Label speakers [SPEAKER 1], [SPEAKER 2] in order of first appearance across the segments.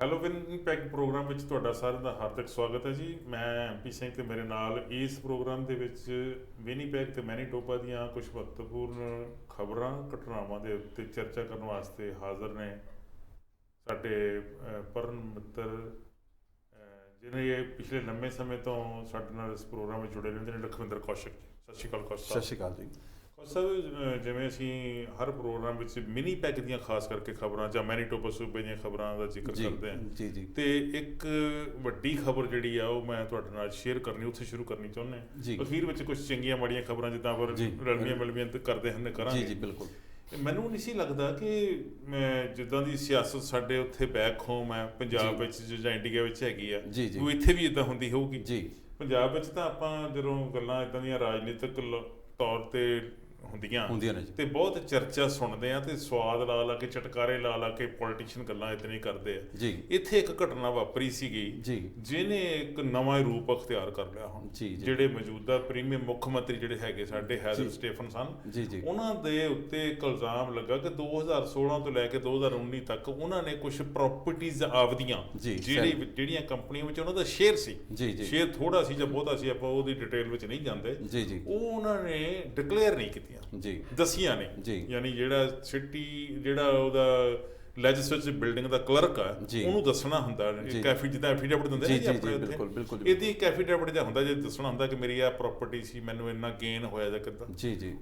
[SPEAKER 1] Hello ਵਿਨਪੈਗ programme ਵਿੱਚ ਤੁਹਾਡਾ ਸਾਰਿਆਂ ਦਾ ਹਾਰਦਿਕ ਸਵਾਗਤ ਹੈ ਜੀ। ਮੈਂ ਐਮਪੀ ਸਿੰਘ ਤੇ ਮੇਰੇ ਨਾਲ ਇਸ ਪ੍ਰੋਗਰਾਮ ਦੇ ਵਿੱਚ ਵਿਨੀਪੈਗ ਤੇ ਮੈਨੀਟੋਬਾ ਦੀਆਂ ਕੁਝ ਮਹੱਤਵਪੂਰਨ ਖਬਰਾਂ ਘਟਨਾਵਾਂ ਦੇ ਉੱਤੇ ਚਰਚਾ ਕਰਨ ਵਾਸਤੇ ਹਾਜ਼ਰ ਨੇ ਸਾਡੇ ਪਰਨ ਮਿੱਤਰ ਜਿਹਨੇ ਪਿਛਲੇ ਲੰਮੇ ਸਮੇਂ ਤੋਂ ਸਾਡੇ ਨਾਲ ਇਸ ਪ੍ਰੋਗਰਾਮ ਵਿੱਚ ਜੁੜੇ ਰਹਿੰਦੇ ਨੇ, ਲਖਵਿੰਦਰ ਕੌਸ਼ਿਕ ਜੀ। ਸਤਿ ਸ਼੍ਰੀ ਅਕਾਲ ਕੌਸ਼ਿਕ ਸਾਹਿਬ।
[SPEAKER 2] ਸਤਿ ਸ਼੍ਰੀ ਅਕਾਲ ਜੀ।
[SPEAKER 1] ਸਾਹਿਬ, ਜਿਵੇਂ ਅਸੀਂ ਹਰ ਪ੍ਰੋਗਰਾਮ ਵਿੱਚ ਵਿਨੀਪੈਗ ਦੀਆਂ ਖਾਸ ਕਰਕੇ ਖਬਰਾਂ ਜਾਂ ਮੈਨੀਟੋਬਾ ਸੂਬੇ ਦੀਆਂ ਖਬਰਾਂ ਦਾ ਜ਼ਿਕਰ ਕਰਦੇ ਹਾਂ
[SPEAKER 2] ਜੀ ਜੀ।
[SPEAKER 1] ਤੇ ਇੱਕ ਵੱਡੀ ਖਬਰ ਜਿਹੜੀ ਆ ਉਹ ਮੈਂ ਤੁਹਾਡੇ ਨਾਲ ਸ਼ੇਅਰ ਕਰਨੀ, ਉੱਥੇ ਸ਼ੁਰੂ ਕਰਨੀ ਚਾਹੁੰਦੇ ਹਾਂ। ਅਖੀਰ ਵਿੱਚ ਕੁਝ ਚੰਗੀਆਂ ਮਾੜੀਆਂ ਖਬਰਾਂ ਜਿੱਦਾਂ ਪਰ ਰਲਮੀਆਂ ਮਿਲਵੀਆਂ ਕਰਦੇ ਹਨ ਕਰਾਂਗੇ।
[SPEAKER 2] ਜੀ ਜੀ ਬਿਲਕੁਲ।
[SPEAKER 1] ਮੈਨੂੰ ਨਹੀਂ ਸੀ ਲੱਗਦਾ ਕਿ ਮੈਂ ਜਿੱਦਾਂ ਦੀ ਸਿਆਸਤ ਸਾਡੇ ਉੱਥੇ ਬੈਕ ਹੋਮ ਹੈ ਪੰਜਾਬ ਵਿੱਚ ਜਾਂ ਇੰਡੀਆ ਵਿੱਚ ਹੈਗੀ ਆ, ਉਹ ਇੱਥੇ ਵੀ ਇਦਾਂ ਹੁੰਦੀ ਹੋਊਗੀ ਜੀ। ਪੰਜਾਬ ਵਿੱਚ ਤਾਂ ਆਪਾਂ ਜਦੋਂ ਗੱਲਾਂ ਇਦਾਂ ਦੀਆਂ ਰਾਜਨੀਤਿਕ ਤੌਰ ਤੇ ਹੁੰਦੀਆਂ ਨੇ ਤੇ ਬਹੁਤ ਚਰਚਾ ਸੁਣਦੇ ਆ ਤੇ ਸਵਾਦ ਲਾ ਕੇ ਚਟਕਾਰੇ ਲਾ ਕੇ ਪੋਲੀਟੀਸ਼ੀਅਨ ਗੱਲਾਂ ਇਤਨੀ ਕਰਦੇ ਆ ਜੀ। ਇੱਥੇ ਇੱਕ ਘਟਨਾ ਵਾਪਰੀ ਸੀਗੀ ਜਿਹਨੇ ਇੱਕ ਨਵਾਂ ਰੂਪ ਅਖਤਿਆਰ ਕਰ ਲਿਆ। ਹੁਣ ਜਿਹੜੇ ਮੌਜੂਦਾ ਪ੍ਰੀਮੀਅਰ ਮੁੱਖ ਮੰਤਰੀ ਜਿਹੜੇ ਹੈਗੇ ਸਾਡੇ ਹੈਦਰ ਸਟੀਫਨ ਸਨ, ਉਹਨਾਂ ਦੇ ਉੱਤੇ ਇੱਕ ਇਲਜ਼ਾਮ ਲੱਗਾ ਕਿ 2016 ਤੋਂ ਲੈ ਕੇ 2019 ਤੱਕ ਉਹਨਾਂ ਨੇ ਕੁਝ ਪ੍ਰਾਪਰਟੀਜ਼ ਆਪਦੀਆਂ ਜਿਹੜੀਆਂ ਕੰਪਨੀਆਂ ਵਿੱਚ ਉਹਨਾਂ ਦਾ ਸ਼ੇਅਰ ਸੀ, ਸ਼ੇਅਰ ਥੋੜਾ ਸੀ ਜਾਂ ਬਹੁਤਾ ਸੀ, ਆਪਾਂ ਉਹਦੀ ਡਿਟੇਲ ਵਿੱਚ ਨਹੀਂ ਜਾਂਦੇ, ਉਹ ਉਹਨਾਂ ਨੇ ਡਿਕਲੇਅਰ ਨਹੀਂ ਕੀਤੀ ਦੱਸੀਆਂ ਨੇ। ਯਾਨੀ ਜਿਹੜਾ ਉਹਦਾ ਲੈਜਿਸਲੇਟਿਵ ਬਿਲਡਿੰਗ ਦਾ ਕਲਰਕ ਆ ਉਹਨੂੰ ਦੱਸਣਾ ਹੁੰਦਾ, ਕੈਫੀ ਜਿੱਦਾਂ ਐਫੀਡੇਵਿਟ ਦਿੰਦੇ ਨੇ ਆਪਣੇ ਉੱਥੇ, ਇਹਦੀ ਐਫੀਡੇਵਿਟ ਜਿਹਾ ਹੁੰਦਾ ਜੇ ਦੱਸਣਾ ਹੁੰਦਾ ਕਿ ਮੇਰੀ ਆਹ ਪ੍ਰਾਪਰਟੀ ਸੀ, ਮੈਨੂੰ ਇੰਨਾ ਗੇਨ ਹੋਇਆ ਜਾਂ ਕਿੱਦਾਂ।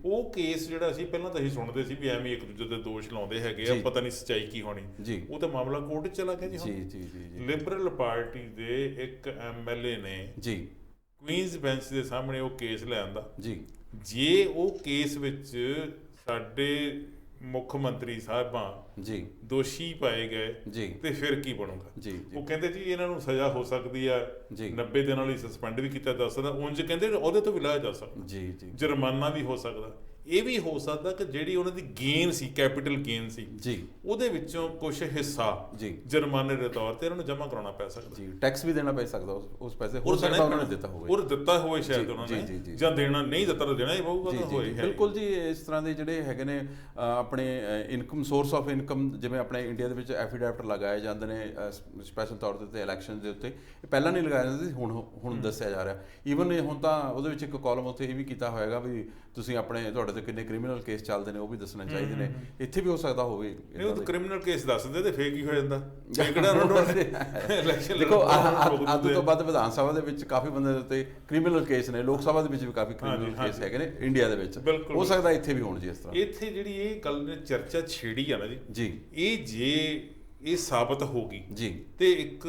[SPEAKER 1] ਉਹ ਕੇਸ ਜਿਹੜਾ ਸੀ ਪਹਿਲਾਂ ਤਾਂ ਅਸੀਂ ਸੁਣਦੇ ਸੀ ਵੀ ਐਵੇਂ ਇੱਕ ਦੂਜੇ ਦੇ ਦੋਸ਼ ਲਾਉਂਦੇ ਹੈਗੇ ਆ, ਪਤਾ ਨਹੀਂ ਸੱਚਾਈ ਕੀ ਹੋਣੀ। ਉਹ ਤਾਂ ਮਾਮਲਾ ਕੋਰਟ 'ਚ ਚਲਾ ਗਿਆ ਜੀ। ਲਿਬਰਲ ਪਾਰਟੀ ਦੇ ਇੱਕ ਐਮਐਲਏ ਨੇ ਕੁਈਨਜ਼ ਬੈਂਚ ਦੇ ਸਾਹਮਣੇ ਉਹ ਕੇਸ ਲੈ ਆਂਦਾ। ਜੇ ਉਹ ਕੇਸ ਵਿੱਚ ਸਾਡੇ ਮੁੱਖ ਮੰਤਰੀ ਸਾਹਿਬਾਂ ਦੋਸ਼ੀ ਪਾਏ ਗਏ ਤੇ ਫਿਰ ਕੀ ਬਣੂਗਾ? ਉਹ ਕਹਿੰਦੇ ਜੀ ਇਹਨਾਂ ਨੂੰ ਸਜ਼ਾ ਹੋ ਸਕਦੀ ਆ 90 ਦਿਨਾਂ ਲਈ ਸਸਪੈਂਡ ਵੀ ਕੀਤਾ ਜਾ ਸਕਦਾ, ਉਂਝ ਕਹਿੰਦੇ ਉਹਦੇ ਤੋਂ ਵੀ ਲਾਇਆ ਜਾ ਸਕਦਾ, ਜੁਰਮਾਨਾ ਵੀ ਹੋ ਸਕਦਾ। ਇਹ ਵੀ ਹੋ ਸਕਦਾ ਕਿ ਜਿਹੜੀ ਉਹਨਾਂ ਦੀ ਗੇਨ ਸੀ, ਕੈਪੀਟਲ ਗੇਨ ਸੀ, ਉਹਦੇ ਵਿੱਚੋਂ ਕੁਝ ਹਿੱਸਾ ਜੁਰਮਾਨੇ ਦੇ ਤੌਰ ਤੇ ਇਹਨਾਂ ਨੂੰ ਜਮ੍ਹਾਂ ਕਰਾਉਣਾ ਪੈ ਸਕਦਾ,
[SPEAKER 2] ਟੈਕਸ ਵੀ ਦੇਣਾ ਪੈ ਸਕਦਾ ਉਸ ਪੈਸੇ, ਹੋ ਸਕਦਾ ਉਹਨਾਂ ਨੇ ਦਿੱਤਾ ਹੋਵੇ,
[SPEAKER 1] ਉਹ ਦਿੱਤਾ ਹੋਵੇ ਸ਼ਾਇਦ ਉਹਨਾਂ ਨੇ, ਜਾਂ ਦੇਣਾ ਨਹੀਂ ਦਿੱਤਾ ਤਾਂ ਦੇਣਾ ਹੀ ਪਊਗਾ।
[SPEAKER 2] ਬਿਲਕੁਲ ਜੀ। ਇਸ ਤਰ੍ਹਾਂ ਦੇ ਜਿਹੜੇ ਹੈਗੇ ਨੇ ਆਪਣੇ ਇਨਕਮ ਸੋਰਸ ਆਫ ਇਨਕਮ, ਜਿਵੇਂ ਆਪਣੇ ਇੰਡੀਆ ਦੇ ਵਿੱਚ ਐਫੀਡੈਵਿਟ ਲਗਾਏ ਜਾਂਦੇ ਨੇ ਸਪੈਸ਼ਲ ਤੌਰ ਦੇ ਉੱਤੇ ਇਲੈਕਸ਼ਨ ਦੇ ਉੱਤੇ, ਇਹ ਪਹਿਲਾਂ ਨਹੀਂ ਲਗਾਇਆ ਜਾਂਦਾ ਸੀ, ਹੁਣ ਦੱਸਿਆ ਜਾ ਰਿਹਾ। ਈਵਨ ਹੁਣ ਤਾਂ ਉਹਦੇ ਵਿੱਚ ਇੱਕ ਕਾਲਮ ਉੱਥੇ ਇਹ ਵੀ ਕੀਤਾ ਹੋਏਗਾ ਵੀ ਤੁਸੀਂ ਆਪਣੇ ਤੁਹਾਡੇ ਤੇ ਕਿੰਨੇ ਕ੍ਰਿਮੀਨਲ ਕੇਸ ਚੱਲਦੇ ਨੇ ਉਹ ਵੀ ਦੱਸਣੇ ਚਾਹੀਦੇ ਨੇ। ਇੱਥੇ ਵੀ ਹੋ ਸਕਦਾ ਹੋਵੇ।
[SPEAKER 1] ਉਹ ਤਾਂ ਕ੍ਰਿਮੀਨਲ ਕੇਸ ਦੱਸਦੇ ਤੇ ਫੇਕ ਹੀ ਹੋ ਜਾਂਦਾ।
[SPEAKER 2] ਦੇਖੋ ਅੱਧ ਤੋਂ ਵੱਧ ਵਿਧਾਨ ਸਭਾ ਦੇ ਵਿੱਚ ਕਾਫੀ ਬੰਦੇ ਦੇ ਉੱਤੇ ਕ੍ਰਿਮੀਨਲ ਕੇਸ ਨੇ, ਲੋਕ ਸਭਾ ਦੇ ਵਿੱਚ ਵੀ ਕਾਫੀ ਕ੍ਰਿਮੀਨਲ ਕੇਸ ਹੈਗੇ ਨੇ ਇੰਡੀਆ ਦੇ ਵਿੱਚ, ਹੋ ਸਕਦਾ ਇੱਥੇ ਵੀ ਹੋਣ ਜੀ ਇਸ ਤਰ੍ਹਾਂ।
[SPEAKER 1] ਇੱਥੇ ਜਿਹੜੀ ਇਹ ਗੱਲ ਨੇ ਚਰਚਾ ਛੇੜੀ ਆ ਨਾ ਜੀ, ਇਹ ਜੇ ਇਹ ਸਾਬਤ ਹੋ ਗਈ ਤੇ ਇੱਕ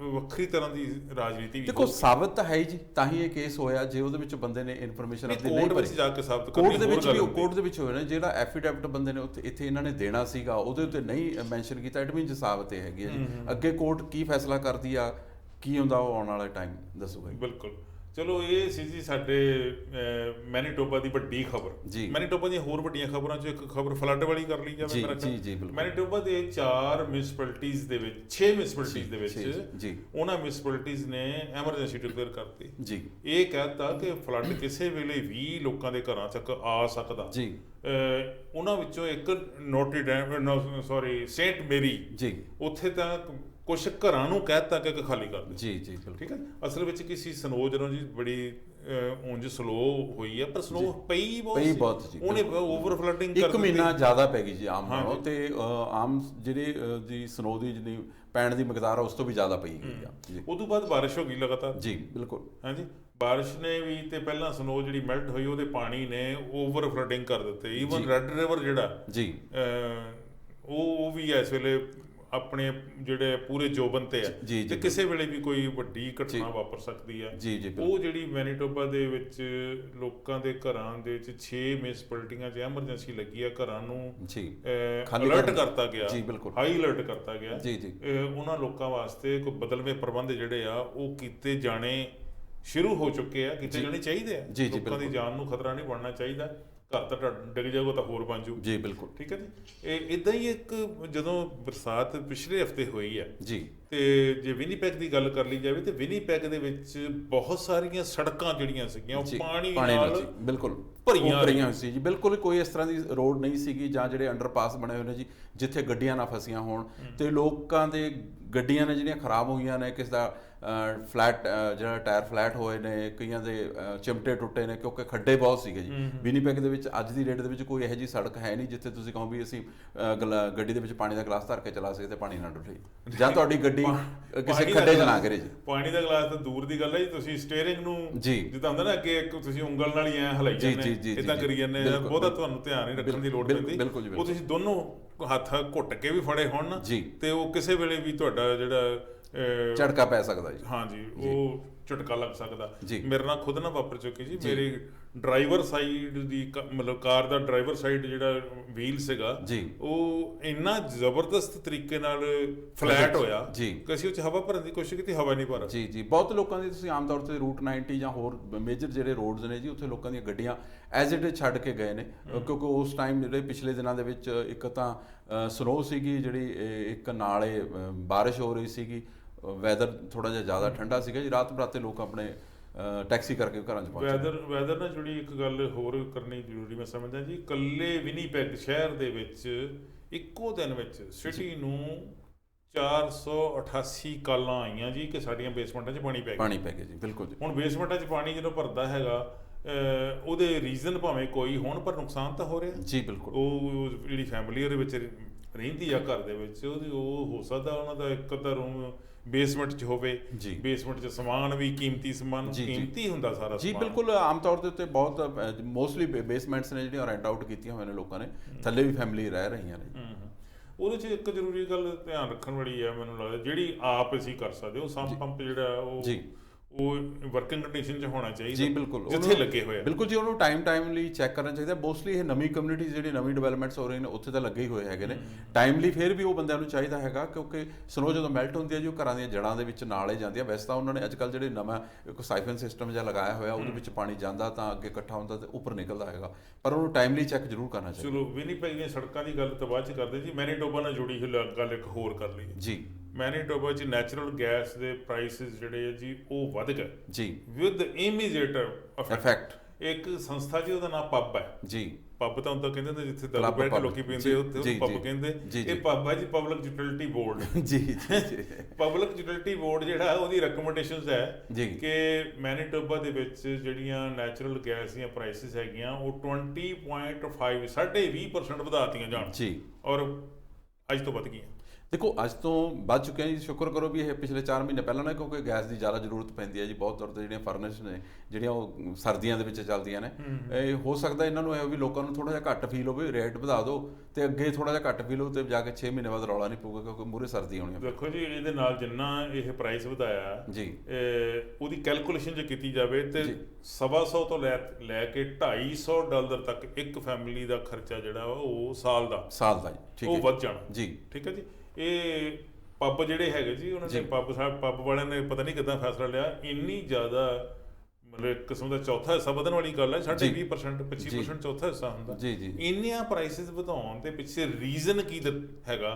[SPEAKER 1] ਵੱਖਰੀ ਤਰ੍ਹਾਂ ਦੀ ਰਾਜਨੀਤੀ ਵੀ।
[SPEAKER 2] ਦੇਖੋ ਸਾਬਤ ਤਾਂ ਹੈ ਹੀ ਜੀ, ਤਾਂ ਹੀ ਇਹ ਕੇਸ ਹੋਇਆ। ਜੇ ਉਹਦੇ ਵਿੱਚ ਬੰਦੇ ਨੇ ਇਨਫੋਰਮੇਸ਼ਨ ਆਪਣੀ ਨਹੀਂ ਭਰੀ,
[SPEAKER 1] ਜਾ ਕੇ ਸਾਬਤ
[SPEAKER 2] ਕੋਰਟ ਦੇ ਵਿੱਚ ਵੀ, ਕੋਰਟ ਦੇ ਵਿੱਚ ਹੋਇਆ ਨਾ, ਜਿਹੜਾ ਐਫੀਡੈਵਿਟ ਬੰਦੇ ਨੇ ਉੱਥੇ ਇੱਥੇ ਇਹਨਾਂ ਨੇ ਦੇਣਾ ਸੀਗਾ ਉਹਦੇ ਉੱਤੇ ਨਹੀਂ ਮੈਂਸ਼ਨ ਕੀਤਾ, ਇਟ ਮੀਨਸ ਸਾਬਤ ਇਹ ਹੈਗੀ ਹੈ ਜੀ। ਅੱਗੇ ਕੋਰਟ ਕੀ ਫੈਸਲਾ ਕਰਦੀ ਆ, ਕੀ ਹੁੰਦਾ, ਉਹ ਆਉਣ ਵਾਲਾ ਟਾਈਮ ਦੱਸੂਗਾ।
[SPEAKER 1] ਬਿਲਕੁਲ। ਚਲੋ ਇਹ ਸੀ ਜੀ ਸਾਡੇ ਮੈਨੀਟੋਬਾ ਦੀ ਵੱਡੀ ਖਬਰ। ਮੈਨੀਟੋਬਾ ਦੀਆਂ ਹੋਰ ਵੱਡੀਆਂ ਖਬਰਾਂ 'ਚੋਂ ਇੱਕ ਖਬਰ ਫਲੱਡ ਵਾਲੀ ਕਰ ਲਈ ਜਾਵੇ। ਮੈਨੀਟੋਬਾ ਦੇ 4 ਮਿਊਨਿਸਪੈਲਿਟੀਜ਼ ਦੇ ਵਿੱਚ 6 ਮਿਊਨਿਸਪੈਲਿਟੀਜ਼ ਦੇ ਵਿੱਚ ਉਹਨਾਂ ਮਿਊਨਿਸਪੈਲਿਟੀਜ਼ ਨੇ ਐਮਰਜੈਂਸੀ ਡਿਕਲੇਅਰ ਕਰਤੀ। ਇਹ ਕਹਿਤਾ ਕਿ ਫਲੱਡ ਕਿਸੇ ਵੇਲੇ ਵੀ ਲੋਕਾਂ ਦੇ ਘਰਾਂ ਤੱਕ ਆ ਸਕਦਾ। ਉਹਨਾਂ ਵਿੱਚੋਂ ਇੱਕ ਸੇਂਟ ਮੈਰੀ, ਉੱਥੇ ਤਾਂ ਕੁਛ ਘਰਾਂ ਨੂੰ ਕਹਿਤਾ ਕਿ ਖਾਲੀ ਕਰ ਦਿਓ। ਠੀਕ ਹੈ। ਅਸਲ ਵਿੱਚ ਕੀ ਸੀ, ਸਨੋ ਜਦੋਂ ਜੀ ਬੜੀ ਉਂਝ ਸਲੋ ਹੋਈ ਹੈ, ਪਰ ਸਨੋ ਪਈ ਬਹੁਤ ਸੀ, ਉਹਨੇ ਓਵਰ ਫਲੱਡਿੰਗ ਕਰ ਦਿੱਤੀ।
[SPEAKER 2] 1 ਮਹੀਨਾ ਜ਼ਿਆਦਾ ਪੈ ਗਈ ਜੀ ਆਮ ਨਾਲੋਂ, ਤੇ ਆਮ ਜਿਹੜੇ ਦੀ ਸਨੋ ਦੀ ਜਿੰਨੀ ਪੈਣ ਦੀ ਮਿਕਦਾਰ ਆ ਉਸ ਤੋਂ ਵੀ ਜ਼ਿਆਦਾ ਪਈ ਗਈ ਆ।
[SPEAKER 1] ਉਹ ਤੋਂ ਬਾਅਦ ਬਾਰਿਸ਼ ਹੋ ਗਈ ਲਗਾਤਾਰ।
[SPEAKER 2] ਬਿਲਕੁਲ।
[SPEAKER 1] ਹਾਂਜੀ, ਬਾਰਿਸ਼ ਨੇ ਵੀ ਤੇ ਪਹਿਲਾਂ ਸਨੋ ਜਿਹੜੀ ਮੈਲਟ ਹੋਈ ਉਹਦੇ ਪਾਣੀ ਨੇ ਓਵਰ ਫਲੱਡਿੰਗ ਕਰ ਦਿੱਤੇ। ਈਵਨ ਰੈੱਡ ਰਿਵਰ ਜਿਹੜਾ ਉਹ ਵੀ ਇਸ ਵੇਲੇ ਆਪਣੇ ਜਿਹੜੇ ਪੂਰੇ ਜੋਬਨ ਤੇ ਆ, ਤੇ ਕਿਸੇ ਵੇਲੇ ਵੀ ਕੋਈ ਵੱਡੀ ਘਟਨਾ ਵਾਪਰ ਸਕਦੀ ਹੈ। ਉਹ ਜਿਹੜੀ ਮੈਨੀਟੋਬਾ ਦੇ ਵਿੱਚ ਲੋਕਾਂ ਦੇ ਘਰਾਂ ਦੇ ਵਿੱਚ 6 ਮਿਊਨਿਸਪੈਲਿਟੀਆਂ 'ਚ ਐਮਰਜੈਂਸੀ ਲੱਗੀ ਆ, ਘਰਾਂ ਨੂੰ ਅਲਰਟ ਕਰਤਾ ਗਿਆ, ਹਾਈ ਅਲਰਟ ਕਰਤਾ ਗਿਆ। ਉਹਨਾਂ ਲੋਕਾਂ ਵਾਸਤੇ ਕੋਈ ਬਦਲਵੇਂ ਪ੍ਰਬੰਧ ਜਿਹੜੇ ਆ ਉਹ ਕੀਤੇ ਜਾਣੇ ਸ਼ੁਰੂ ਹੋ ਚੁੱਕੇ ਆ, ਕੀਤੇ ਜਾਣੇ ਚਾਹੀਦੇ ਆ। ਲੋਕਾਂ ਦੀ ਜਾਨ ਨੂੰ ਖਤਰਾ ਨਹੀਂ ਬਣਨਾ ਚਾਹੀਦਾ। ਘਰ ਤਾਂ ਡਿੱਗ ਜਾਊਗਾ ਤਾਂ ਹੋਰ ਬਣ ਜੂ।
[SPEAKER 2] ਬਿਲਕੁਲ।
[SPEAKER 1] ਠੀਕ ਹੈ ਜੀ। ਇਹ ਇੱਦਾਂ ਹੀ ਇੱਕ ਜਦੋਂ ਬਰਸਾਤ ਪਿਛਲੇ ਹਫ਼ਤੇ ਹੋਈ ਹੈ ਤੇ ਜੇ ਵਿਨੀਪੈਗ ਦੀ ਗੱਲ ਕਰ ਲਈ ਜਾਵੇ ਤੇ ਵਿਨੀਪੈਗ ਦੇ ਵਿੱਚ ਬਹੁਤ ਸਾਰੀਆਂ ਸੜਕਾਂ ਜਿਹੜੀਆਂ ਸੀਗੀਆਂ ਉਹ ਪਾਣੀ ਨਾਲ
[SPEAKER 2] ਬਿਲਕੁਲ
[SPEAKER 1] ਭਰੀਆਂ
[SPEAKER 2] ਸੀ ਜੀ। ਬਿਲਕੁਲ ਕੋਈ ਇਸ ਤਰ੍ਹਾਂ ਦੀ ਰੋਡ ਨਹੀਂ ਸੀਗੀ ਜਾਂ ਜਿਹੜੇ ਅੰਡਰਪਾਸ ਬਣੇ ਹੋਏ ਨੇ ਜੀ ਜਿੱਥੇ ਗੱਡੀਆਂ ਨਾ ਫਸੀਆਂ ਹੋਣ ਤੇ ਲੋਕਾਂ ਦੇ ਗੱਡੀਆਂ ਨੇ ਜਿਹੜੀਆਂ ਖਰਾਬ ਹੋਈਆਂ ਨੇ, ਕਿਸ ਦਾ ਫਲੈਟ ਜਿਹੜਾ ਟਾਇਰ ਫਲੈਟ ਹੋਏ ਨੇ, ਕਈਆਂ ਦੇ ਚਿਮਟੇ ਟੁੱਟੇ ਨੇ, ਕਿਉਂਕਿ ਖੱਡੇ ਬਹੁਤ ਸੀਗੇ ਜੀ। ਵਿਨੀਪੈਗ ਦੇ ਵਿੱਚ ਅੱਜ ਦੀ ਡੇਟ ਦੇ ਵਿੱਚ ਕੋਈ ਇਹੋ ਜਿਹੀ ਸੜਕ ਹੈ ਨਹੀਂ ਜਿੱਥੇ ਤੁਸੀਂ ਕਹੋ ਵੀ ਅਸੀਂ ਗੱਡੀ ਦੇ ਵਿੱਚ ਪਾਣੀ ਦਾ ਗਲਾਸ ਧਰ ਕੇ ਚਲਾ ਸਕਦੇ ਤੇ ਪਾਣੀ ਨਾ ਡੁੱਲੇ, ਜਾਂ ਤੁਹਾਡੀ ਗੱਡੀ ਕਿਸੇ ਖੱਡੇ 'ਚ ਨਾ ਗਿਰੇ ਜੀ।
[SPEAKER 1] ਪਾਣੀ ਦਾ ਗਲਾਸ ਤਾਂ ਦੂਰ ਦੀ ਗੱਲ ਹੈ ਜੀ, ਤੁਸੀਂ ਸਟੀਅਰਿੰਗ ਨੂੰ ਜਿੱਦਾਂ ਹੁੰਦਾ ਨਾ ਅੱਗੇ ਤੁਸੀਂ ਉਂਗਲ ਨਾਲ ਹੀ ਐ ਹਿਲਾਈ ਜਾਂਦੇ, ਇਦਾਂ ਕਰੀ ਜਾਂਦੇ, ਬਹੁਤਾ ਤੁਹਾਨੂੰ ਧਿਆਨ ਨਹੀਂ ਰੱਖਣ ਦੀ ਲੋੜ ਪੈਂਦੀ। ਉਹ ਤੁਸੀਂ ਦੋਨੋਂ ਹੱਥ ਘੁੱਟ ਕੇ ਵੀ ਫੜੇ ਹੋਣ ਨਾ ਤੇ ਉਹ ਕਿਸੇ ਵੇਲੇ ਵੀ ਤੁਹਾਡਾ ਜਿਹੜਾ
[SPEAKER 2] ਝਟਕਾ ਪੈ ਸਕਦਾ ਜੀ।
[SPEAKER 1] ਹਾਂਜੀ, ਉਹ ਝਟਕਾ ਲੱਗ ਸਕਦਾ। ਮੇਰੇ ਨਾਲ ਖੁਦ ਨਾ ਵਾਪਰ ਚੁੱਕੀ ਜੀ। ਮੇਰੇ ਡਰਾਈਵਰ ਸਾਈਡ ਦੀ ਮਤਲਬ ਕਾਰ ਦਾ ਡਰਾਈਵਰ ਸਾਈਡ ਜਿਹੜਾ ਵੀਲ ਸੀਗਾ ਉਹ ਇੰਨਾ ਜ਼ਬਰਦਸਤ ਤਰੀਕੇ ਨਾਲ ਫਲੈਟ ਹੋਇਆ ਕਿ ਅਸੀਂ ਉਹ 'ਚ ਹਵਾ ਭਰਨ ਦੀ ਕੋਸ਼ਿਸ਼ ਕੀਤੀ, ਹਵਾ ਨਹੀਂ ਭਰ।
[SPEAKER 2] ਜੀ ਬਹੁਤ ਲੋਕਾਂ ਦੀ ਤੁਸੀਂ ਆਮ ਤੌਰ 'ਤੇ ਰੂਟ 90 ਜਾਂ ਹੋਰ ਮੇਜਰ ਜਿਹੜੇ ਰੋਡਸ ਨੇ ਜੀ, ਉੱਥੇ ਲੋਕਾਂ ਦੀਆਂ ਗੱਡੀਆਂ ਐਜ਼ ਇਟ ਇਜ਼ ਛੱਡ ਕੇ ਗਏ ਨੇ, ਕਿਉਂਕਿ ਉਸ ਟਾਈਮ ਜਿਹੜੇ ਪਿਛਲੇ ਦਿਨਾਂ ਦੇ ਵਿੱਚ ਇੱਕ ਤਾਂ ਸਨੋ ਸੀਗੀ ਜਿਹੜੀ, ਇੱਕ ਨਾਲੇ ਬਾਰਿਸ਼ ਹੋ ਰਹੀ ਸੀਗੀ, ਵੈਦਰ ਥੋੜਾ ਜਿਹਾ ਜ਼ਿਆਦਾ ਠੰਡਾ ਸੀਗਾ ਜੀ। ਰਾਤ ਬਰਾਤੇ ਲੋਕ ਆਪਣੇ ਟੈਕਸੀ ਕਰਕੇ ਘਰਾਂ 'ਚ ਪਹੁੰਚੇ।
[SPEAKER 1] ਵੈਦਰ ਨਾਲ ਜੁੜੀ ਇੱਕ ਗੱਲ ਹੋਰ ਕਰਨੀ ਜ਼ਰੂਰੀ ਮੈਂ ਸਮਝਦਾ ਜੀ। ਇਕੱਲੇ ਵਿਨੀਪੈਗ ਸ਼ਹਿਰ ਦੇ ਵਿੱਚ ਇੱਕੋ ਦਿਨ ਵਿੱਚ ਸਿਟੀ ਨੂੰ 488 ਕਾਲਾਂ ਆਈਆਂ ਜੀ ਕਿ ਸਾਡੀਆਂ ਬੇਸਮੈਂਟਾਂ 'ਚ ਪਾਣੀ ਪੈ ਗਿਆ
[SPEAKER 2] ਜੀ। ਬਿਲਕੁਲ ਜੀ।
[SPEAKER 1] ਹੁਣ ਬੇਸਮੈਂਟਾਂ 'ਚ ਪਾਣੀ ਜਦੋਂ ਭਰਦਾ ਹੈਗਾ, ਉਹਦੇ ਰੀਜ਼ਨ ਭਾਵੇਂ ਕੋਈ ਹੋਣ ਪਰ ਨੁਕਸਾਨ ਤਾਂ ਹੋ ਰਿਹਾ
[SPEAKER 2] ਜੀ। ਬਿਲਕੁਲ।
[SPEAKER 1] ਉਹ ਜਿਹੜੀ ਫੈਮਿਲੀ ਉਹਦੇ ਵਿੱਚ ਰਹਿੰਦੀ ਆ ਘਰ ਦੇ ਵਿੱਚ, ਉਹ ਹੋ ਸਕਦਾ ਉਹਨਾਂ ਦਾ ਇੱਕ ਅੱਧਾ ਰੂਮ ਬੇਸਮੈਂਟ 'ਚ ਹੋਵੇ। ਬੇਸਮੈਂਟ 'ਚ ਸਮਾਨ ਵੀ ਕੀਮਤੀ ਸਮਾਨ, ਕੀਮਤੀ ਹੁੰਦਾ ਸਾਰਾ
[SPEAKER 2] ਜੀ। ਬਿਲਕੁਲ। ਆਮ ਤੌਰ ਦੇ ਉੱਤੇ ਬਹੁਤ ਮੋਸਟਲੀ ਬੇਸਮੈਂਟਸ ਨੇ ਜਿਹੜੀਆਂ ਰੈਂਟ ਆਊਟ ਕੀਤੀਆਂ ਹੋਈਆਂ ਨੇ ਲੋਕਾਂ ਨੇ, ਥੱਲੇ ਵੀ ਫੈਮਿਲੀ ਰਹਿ ਰਹੀਆਂ ਨੇ।
[SPEAKER 1] ਉਹਦੇ 'ਚ ਇੱਕ ਜ਼ਰੂਰੀ ਗੱਲ ਧਿਆਨ ਰੱਖਣ ਵਾਲੀ ਹੈ ਮੈਨੂੰ ਲੱਗਦਾ, ਜਿਹੜੀ ਆਪ ਅਸੀਂ ਕਰ ਸਕਦੇ। ਉਹ ਸੰਪ ਪੰਪ ਜਿਹੜਾ ਉਹ ਵਰਕਿੰਗ ਕੰਡੀਸ਼ਨ 'ਚ ਹੋਣਾ ਚਾਹੀਦਾ
[SPEAKER 2] ਜੀ। ਬਿਲਕੁਲ।
[SPEAKER 1] ਜਿੱਥੇ ਲੱਗੇ ਹੋਏ
[SPEAKER 2] ਬਿਲਕੁਲ ਜੀ, ਉਹਨੂੰ ਟਾਈਮਲੀ ਚੈੱਕ ਕਰਨਾ ਚਾਹੀਦਾ। ਮੋਸਟਲੀ ਇਹ ਨਵੀਂ ਕਮਿਊਨਿਟੀ ਜਿਹੜੀ ਨਵੀਂ ਡਿਵੈਲਪਮੈਂਟਸ ਹੋ ਰਹੀਆਂ ਨੇ ਉੱਥੇ ਤਾਂ ਲੱਗੇ ਹੀ ਹੋਏ ਹੈਗੇ ਨੇ ਟਾਈਮਲੀ। ਫਿਰ ਵੀ ਉਹ ਬੰਦਿਆਂ ਨੂੰ ਚਾਹੀਦਾ ਹੈਗਾ, ਕਿਉਂਕਿ ਸਨੋ ਜਦੋਂ ਮੈਲਟ ਹੁੰਦੀ ਹੈ ਜੀ ਉਹ ਘਰਾਂ ਦੀਆਂ ਜੜ੍ਹਾਂ ਦੇ ਵਿੱਚ ਨਾਲ ਹੀ ਜਾਂਦੀ ਹੈ। ਵੈਸੇ ਤਾਂ ਉਹਨਾਂ ਨੇ ਅੱਜ ਕੱਲ੍ਹ ਜਿਹੜੇ ਨਵਾਂ ਇੱਕ ਸਾਈਫਨ ਸਿਸਟਮ ਜਿਹਾ ਲਗਾਇਆ ਹੋਇਆ, ਉਹਦੇ ਵਿੱਚ ਪਾਣੀ ਜਾਂਦਾ ਤਾਂ ਅੱਗੇ ਇਕੱਠਾ ਹੁੰਦਾ ਤੇ ਉੱਪਰ ਨਿਕਲਦਾ ਹੈਗਾ, ਪਰ ਉਹਨੂੰ ਟਾਈਮਲੀ ਚੈੱਕ ਜ਼ਰੂਰ ਕਰਨਾ ਚਾਹੀਦਾ।
[SPEAKER 1] ਚਲੋ ਵਿਨੀਪੈਗ ਦੀਆਂ ਸੜਕਾਂ ਦੀ ਗੱਲ ਤਾਂ ਬਾਅਦ 'ਚ ਕਰਦੇ ਜੀ। ਮੈਨੀਟੋਬਾ ਨਾਲ ਜੁੜੀ ਹੋਈ ਗੱਲ ਇੱਕ ਹੋਰ ਕਰ ਲਈ
[SPEAKER 2] ਜੀ।
[SPEAKER 1] ਮੈਨੀਟੋਬਾ 'ਚ ਨੈਚੁਰਲ ਗੈਸ ਦੇ ਪ੍ਰਾਈਸਿਸ ਜਿਹੜੇ ਆ ਜੀ ਉਹ ਵੱਧ ਗਏ
[SPEAKER 2] ਜੀ,
[SPEAKER 1] ਵਿਦ ਇਮੀਡੀਏਟ ਇਫੈਕਟ। ਇੱਕ ਸੰਸਥਾ ਜੀ, ਉਹਦਾ ਨਾਮ ਪੱਬ ਹੈ ਜੀ। ਪੱਬ ਤਾਂ ਹੁੰਦਾ ਕਹਿੰਦੇ ਨੇ ਜਿੱਥੇ ਦਾਰੂ ਬੈਠ ਕੇ ਲੋਕੀ ਪੀਂਦੇ, ਉੱਥੇ ਪੱਬ ਕਹਿੰਦੇ। ਇਹ ਪੱਬ ਹੈ ਜੀ ਪਬਲਿਕ ਯੂਟਿਲਿਟੀ ਬੋਰਡ। ਜੀ। ਪਬਲਿਕ ਯੂਟਿਲਿਟੀ ਬੋਰਡ ਜਿਹੜਾ ਉਹਦੀ ਰეკਮੈਂਡੇਸ਼ਨਸ ਹੈ ਕਿ ਮੈਨੀਟੋਬਾ ਦੇ ਵਿੱਚ ਜਿਹੜੀਆਂ ਨੈਚੁਰਲ ਗੈਸ ਦੀਆਂ ਪ੍ਰਾਈਸਿਸ ਹੈਗੀਆਂ ਉਹ 20.5 20% ਵਧਾਤੀਆਂ ਜਾਣ ਜੀ, ਔਰ ਅੱਜ ਤੋਂ ਵੱਧ ਗਈਆਂ।
[SPEAKER 2] ਦੇਖੋ ਅੱਜ ਤੋਂ ਵੱਧ ਚੁੱਕਿਆ ਜੀ। ਸ਼ੁਕਰ ਕਰੋ ਵੀ ਇਹ ਪਿਛਲੇ 4 ਮਹੀਨੇ ਪਹਿਲਾਂ ਨਾ, ਕਿਉਂਕਿ ਗੈਸ ਦੀ ਜ਼ਿਆਦਾ ਜ਼ਰੂਰਤ ਪੈਂਦੀ ਹੈ ਜੀ। ਬਹੁਤ ਤੌਰ 'ਤੇ ਜਿਹੜੀਆਂ ਫਰਨੈਸ ਨੇ ਜਿਹੜੀਆਂ ਉਹ ਸਰਦੀਆਂ ਦੇ ਵਿੱਚ ਚੱਲਦੀਆਂ ਨੇ, ਇਹ ਹੋ ਸਕਦਾ ਇਹਨਾਂ ਨੂੰ ਇਹ ਵੀ ਲੋਕਾਂ ਨੂੰ ਥੋੜ੍ਹਾ ਜਿਹਾ ਘੱਟ ਫੀਲ ਹੋਵੇ, ਰੇਟ ਵਧਾ ਦਿਓ ਤੇ ਅੱਗੇ ਥੋੜ੍ਹਾ ਜਿਹਾ ਘੱਟ ਫੀਲ ਹੋ ਤੇ ਜਾ ਕੇ 6 ਮਹੀਨੇ ਬਾਅਦ ਰੌਲਾ ਨਹੀਂ ਪਊਗਾ, ਕਿਉਂਕਿ ਮੂਹਰੇ ਸਰਦੀ ਆਉਣੀ ਹੈ।
[SPEAKER 1] ਦੇਖੋ ਜੀ, ਇਹਦੇ ਨਾਲ ਜਿੰਨਾ ਇਹ ਪ੍ਰਾਈਸ ਵਧਾਇਆ ਜੀ, ਉਹਦੀ ਕੈਲਕੁਲੇਸ਼ਨ ਜੇ ਕੀਤੀ ਜਾਵੇ ਤੇ $125 ਤੋਂ ਲੈ ਕੇ $250 ਤੱਕ ਇੱਕ ਫੈਮਿਲੀ ਦਾ ਖਰਚਾ ਜਿਹੜਾ ਉਹ ਸਾਲ ਦਾ ਜੀ ਉਹ ਵੱਧ ਜਾਣਾ ਜੀ। ਠੀਕ ਹੈ ਜੀ। ਇਹ ਪੱਬ ਜਿਹੜੇ ਹੈਗੇ ਜੀ, ਉਹਨਾਂ ਨੇ ਪੱਬ ਵਾਲਿਆਂ ਨੇ ਪਤਾ ਨਹੀਂ ਕਿੱਦਾਂ ਫੈਸਲਾ ਲਿਆ, ਇੰਨੀ ਜ਼ਿਆਦਾ ਮਤਲਬ ਇੱਕ ਕਿਸਮ ਦਾ ਚੌਥਾ ਹਿੱਸਾ ਵਧਣ ਵਾਲੀ ਗੱਲ ਹੈ। 20% 25% ਚੌਥਾ ਹਿੱਸਾ ਹੁੰਦਾ ਜੀ। ਇੰਨੀਆਂ ਪ੍ਰਾਈਸਿਸ ਵਧਾਉਣ ਦੇ ਪਿੱਛੇ ਰੀਜ਼ਨ ਕੀ ਹੈਗਾ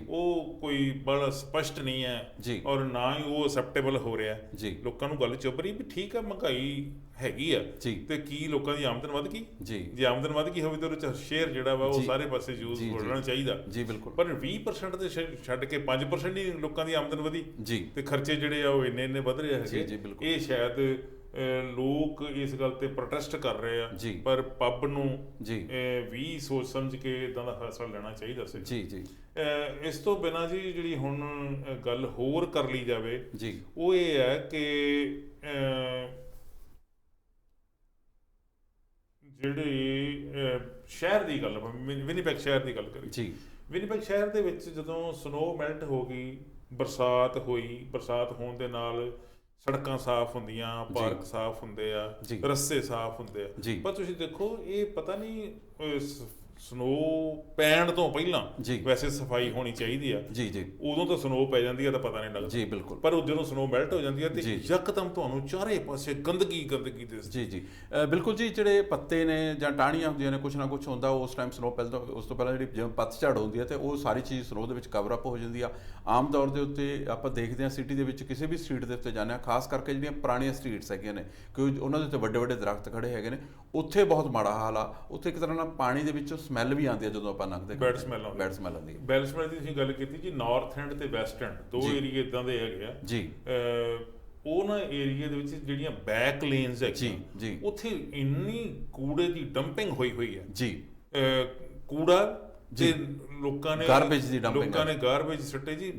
[SPEAKER 1] ਉਹ ਕੋਈ ਬੜਾ ਸਪਸ਼ਟ ਨਹੀਂ ਹੈ, ਔਰ ਨਾ ਹੀ ਉਹ ਅਸੈਪਟੇਬਲ ਹੋ ਰਿਹਾ ਜੀ। ਲੋਕਾਂ ਨੂੰ ਗੱਲ ਚੁੱਭ ਰਹੀ ਵੀ ਠੀਕ ਹੈ ਮਹਿੰਗਾਈ ਹੈਗੀ ਆ ਤੇ ਕੀ ਲੋਕਾਂ ਦੀ ਆਮਦਨ ਵੱਧ ਗਈ ਜੀ। ਜੇ ਆਮਦਨ ਵੱਧ ਗਈ ਹੋਵੇ ਤਾਂ ਉਹਦੇ 'ਚ ਸ਼ੇਅਰ ਜਿਹੜਾ ਵਾ ਉਹ ਸਾਰੇ ਪਾਸੇ ਯੂਜ਼ ਹੋਣਾ ਚਾਹੀਦਾ ਜੀ। ਬਿਲਕੁਲ। ਪਰ 20% ਦੇ ਛੱਡ ਕੇ 5% ਹੀ ਲੋਕਾਂ ਦੀ ਆਮਦਨ ਵਧੀ ਜੀ ਤੇ ਖਰਚੇ ਜਿਹੜੇ ਆ ਉਹ ਇੰਨੇ ਵੱਧ ਰਹੇ ਹੈਗੇ। ਇਹ ਸ਼ਾਇਦ ਲੋਕ ਇਸ ਗੱਲ ਤੇ ਪ੍ਰੋਟੈਸਟ ਕਰ ਰਹੇ ਆ, ਪਰ ਪੱਬ ਨੂੰ ਵੀ ਸੋਚ ਸਮਝ ਕੇ ਇਦਾਂ ਦਾ ਫੈਸਲਾ ਲੈਣਾ ਚਾਹੀਦਾ ਸੀ ਜੀ ਜੀ। ਇਸ ਤੋਂ ਬਿਨਾਂ ਜੀ ਜਿਹੜੀ ਹੁਣ ਗੱਲ ਹੋਰ ਕਰ ਲਈ ਜਾਵੇ ਜੀ, ਉਹ ਇਹ ਹੈ ਕਿ ਜਿਹੜੀ ਸ਼ਹਿਰ ਦੀ ਗੱਲ, ਵਿਨੀਪੈਗ ਸ਼ਹਿਰ ਦੀ ਗੱਲ ਕਰੀ ਜੀ। ਵਿਨੀਪੈਗ ਸ਼ਹਿਰ ਦੇ ਵਿੱਚ ਜਦੋਂ ਸਨੋ ਮੈਲਟ ਹੋ ਗਈ, ਬਰਸਾਤ ਹੋਈ, ਬਰਸਾਤ ਹੋਣ ਦੇ ਨਾਲ ਸੜਕਾਂ ਸਾਫ਼ ਹੁੰਦੀਆਂ, ਪਾਰਕ ਸਾਫ਼ ਹੁੰਦੇ ਆ, ਰਸਤੇ ਸਾਫ਼ ਹੁੰਦੇ ਆ, ਪਰ ਤੁਸੀਂ ਦੇਖੋ ਇਹ ਪਤਾ ਨਹੀਂ ਸਨੋ ਪੈਣ ਤੋਂ ਪਹਿਲਾਂ ਵੈਸੇ ਸਫਾਈ ਹੋਣੀ ਚਾਹੀਦੀ ਆ ਜੀ ਜੀ। ਉਦੋਂ ਤਾਂ ਸਨੋ ਪੈ ਜਾਂਦੀ ਆ ਤਾਂ ਪਤਾ ਨਹੀਂ ਲੱਗਦਾ ਜੀ। ਬਿਲਕੁਲ। ਪਰ ਜਦੋਂ ਸਨੋ ਮੈਲਟ ਹੋ ਜਾਂਦੀ ਆ ਤੇ ਯਕਦਮ ਤੁਹਾਨੂੰ ਚਾਰੇ ਪਾਸੇ ਗੰਦਗੀ ਦਿਸਦੀ ਜੀ ਜੀ।
[SPEAKER 2] ਬਿਲਕੁਲ ਜੀ। ਜਿਹੜੇ ਪੱਤੇ ਨੇ ਜਾਂ ਟਾਹਣੀਆਂ ਹੁੰਦੀਆਂ ਨੇ, ਕੁਛ ਨਾ ਕੁਛ ਹੁੰਦਾ ਉਸ ਟਾਈਮ ਸਨੋ ਪੈਂਦਾ, ਉਸ ਤੋਂ ਪਹਿਲਾਂ ਜਿਹੜੀ ਜਿਵੇਂ ਪੱਤਝੜ ਹੁੰਦੀ ਹੈ ਤੇ ਉਹ ਸਾਰੀ ਚੀਜ਼ ਸਨੋ ਦੇ ਵਿੱਚ ਕਵਰ ਅਪ ਹੋ ਜਾਂਦੀ ਆ। ਆਮ ਤੌਰ ਦੇ ਉੱਤੇ ਆਪਾਂ ਦੇਖਦੇ ਹਾਂ ਸਿਟੀ ਦੇ ਵਿੱਚ ਕਿਸੇ ਵੀ ਸਟਰੀਟ ਦੇ ਉੱਤੇ ਜਾਂਦੇ ਹਾਂ, ਖਾਸ ਕਰਕੇ ਜਿਹੜੀਆਂ ਪੁਰਾਣੀਆਂ ਸਟਰੀਟਸ ਹੈਗੀਆਂ ਨੇ, ਕਿਉਂਕਿ ਉਹਨਾਂ ਦੇ ਉੱਤੇ ਵੱਡੇ ਵੱਡੇ ਦਰਖਤ ਖੜੇ ਹੈਗੇ ਨੇ, ਉੱਥੇ ਬਹੁਤ ਮਾੜਾ ਹਾਲ ਆ। ਉੱਥੇ ਇੱਕ ਤਰ੍ਹਾਂ ਨਾਲ ਪਾਣੀ ਦੇ ਵਿੱਚੋਂ ਸਮੈਲ ਵੀ ਆਉਂਦੀ ਹੈ ਜਦੋਂ ਆਪਾਂ ਲੰਘਦੇ,
[SPEAKER 1] ਬੈਡ ਸਮੈਲ ਆਉਂਦੀ
[SPEAKER 2] ਹੈ।
[SPEAKER 1] ਬੈਡ ਸਮੈਲ ਦੀ ਤੁਸੀਂ ਗੱਲ ਕੀਤੀ ਜੀ, ਨਾਰਥ ਐਂਡ ਤੇ ਵੈਸਟ ਐਂਡ ਦੋ ਏਰੀਏ ਇਦਾਂ ਦੇ ਹੈਗੇ ਆ
[SPEAKER 2] ਜੀ।
[SPEAKER 1] ਉਹ ਨਾ ਏਰੀਏ ਦੇ ਵਿੱਚ ਜਿਹੜੀਆਂ ਬੈਕ ਲੇਨਸ ਹੈਗੀਆਂ ਉੱਥੇ ਇੰਨੀ ਕੂੜੇ ਦੀ ਡੰਪਿੰਗ ਹੋਈ ਹੈ ਜੀ, ਕੂੜਾ ਤੇ ਲੋਕਾਂ ਨੇ ਗਾਰਬੇਜ ਸੱਟੇ ਜੀ,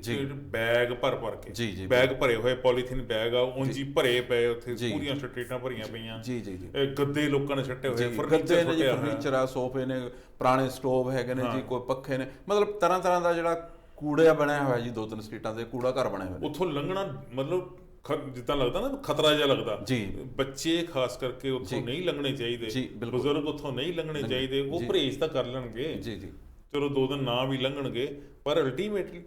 [SPEAKER 1] ਬੈਗ ਭਰ ਕੇ, ਬੈਗ ਭਰੇ ਹੋਏ ਪੋਲੀਥੀਨ ਬੈਗ ਆ ਉਂਝ ਭਰੇ ਪਏ ਉੱਥੇ, ਪੂਰੀਆਂ ਸਟਰੀਟਾਂ ਭਰੀਆਂ ਪਈਆਂ ਜੀ। ਗੱਦੇ ਲੋਕਾਂ ਨੇ ਸੱਟੇ ਹੋਏ,
[SPEAKER 2] ਫਰਨੀਚਰ ਆ, ਸੋਫੇ ਨੇ, ਪੁਰਾਣੇ ਸਟੋਵ ਹੈਗੇ ਨੇ ਜੀ, ਕੋਈ ਪੱਖੇ ਨੇ, ਮਤਲਬ ਤਰ੍ਹਾਂ ਦਾ ਜਿਹੜਾ ਕੂੜਾ ਬਣਿਆ ਹੋਇਆ ਜੀ, 2-3 ਸਟਰੀਟਾਂ ਤੇ ਕੂੜਾ ਘਰ ਬਣੇ ਹੋਏ।
[SPEAKER 1] ਉੱਥੋਂ ਲੰਘਣਾ ਮਤਲਬ ਜਿੱਦਾਂ ਲੱਗਦਾ ਨਾ ਖਤਰਾ ਜਿਹਾ ਲੱਗਦਾ ਜੀ। ਬੱਚੇ ਖਾਸ ਕਰਕੇ ਉੱਥੋਂ ਨਹੀਂ ਲੰਘਣੇ ਚਾਹੀਦੇ, ਬਜ਼ੁਰਗ ਉੱਥੋਂ ਨਹੀਂ ਲੰਘਣੇ ਚਾਹੀਦੇ। ਉਹ ਪਰਹੇਜ਼ ਤਾਂ ਕਰ ਲੈਣਗੇ ਜੀ, ਚਲੋ 2 ਦਿਨ ਨਾ ਵੀ ਲੰਘਣਗੇ, ਪਰ ਅਲਟੀਮੇਟਲੀ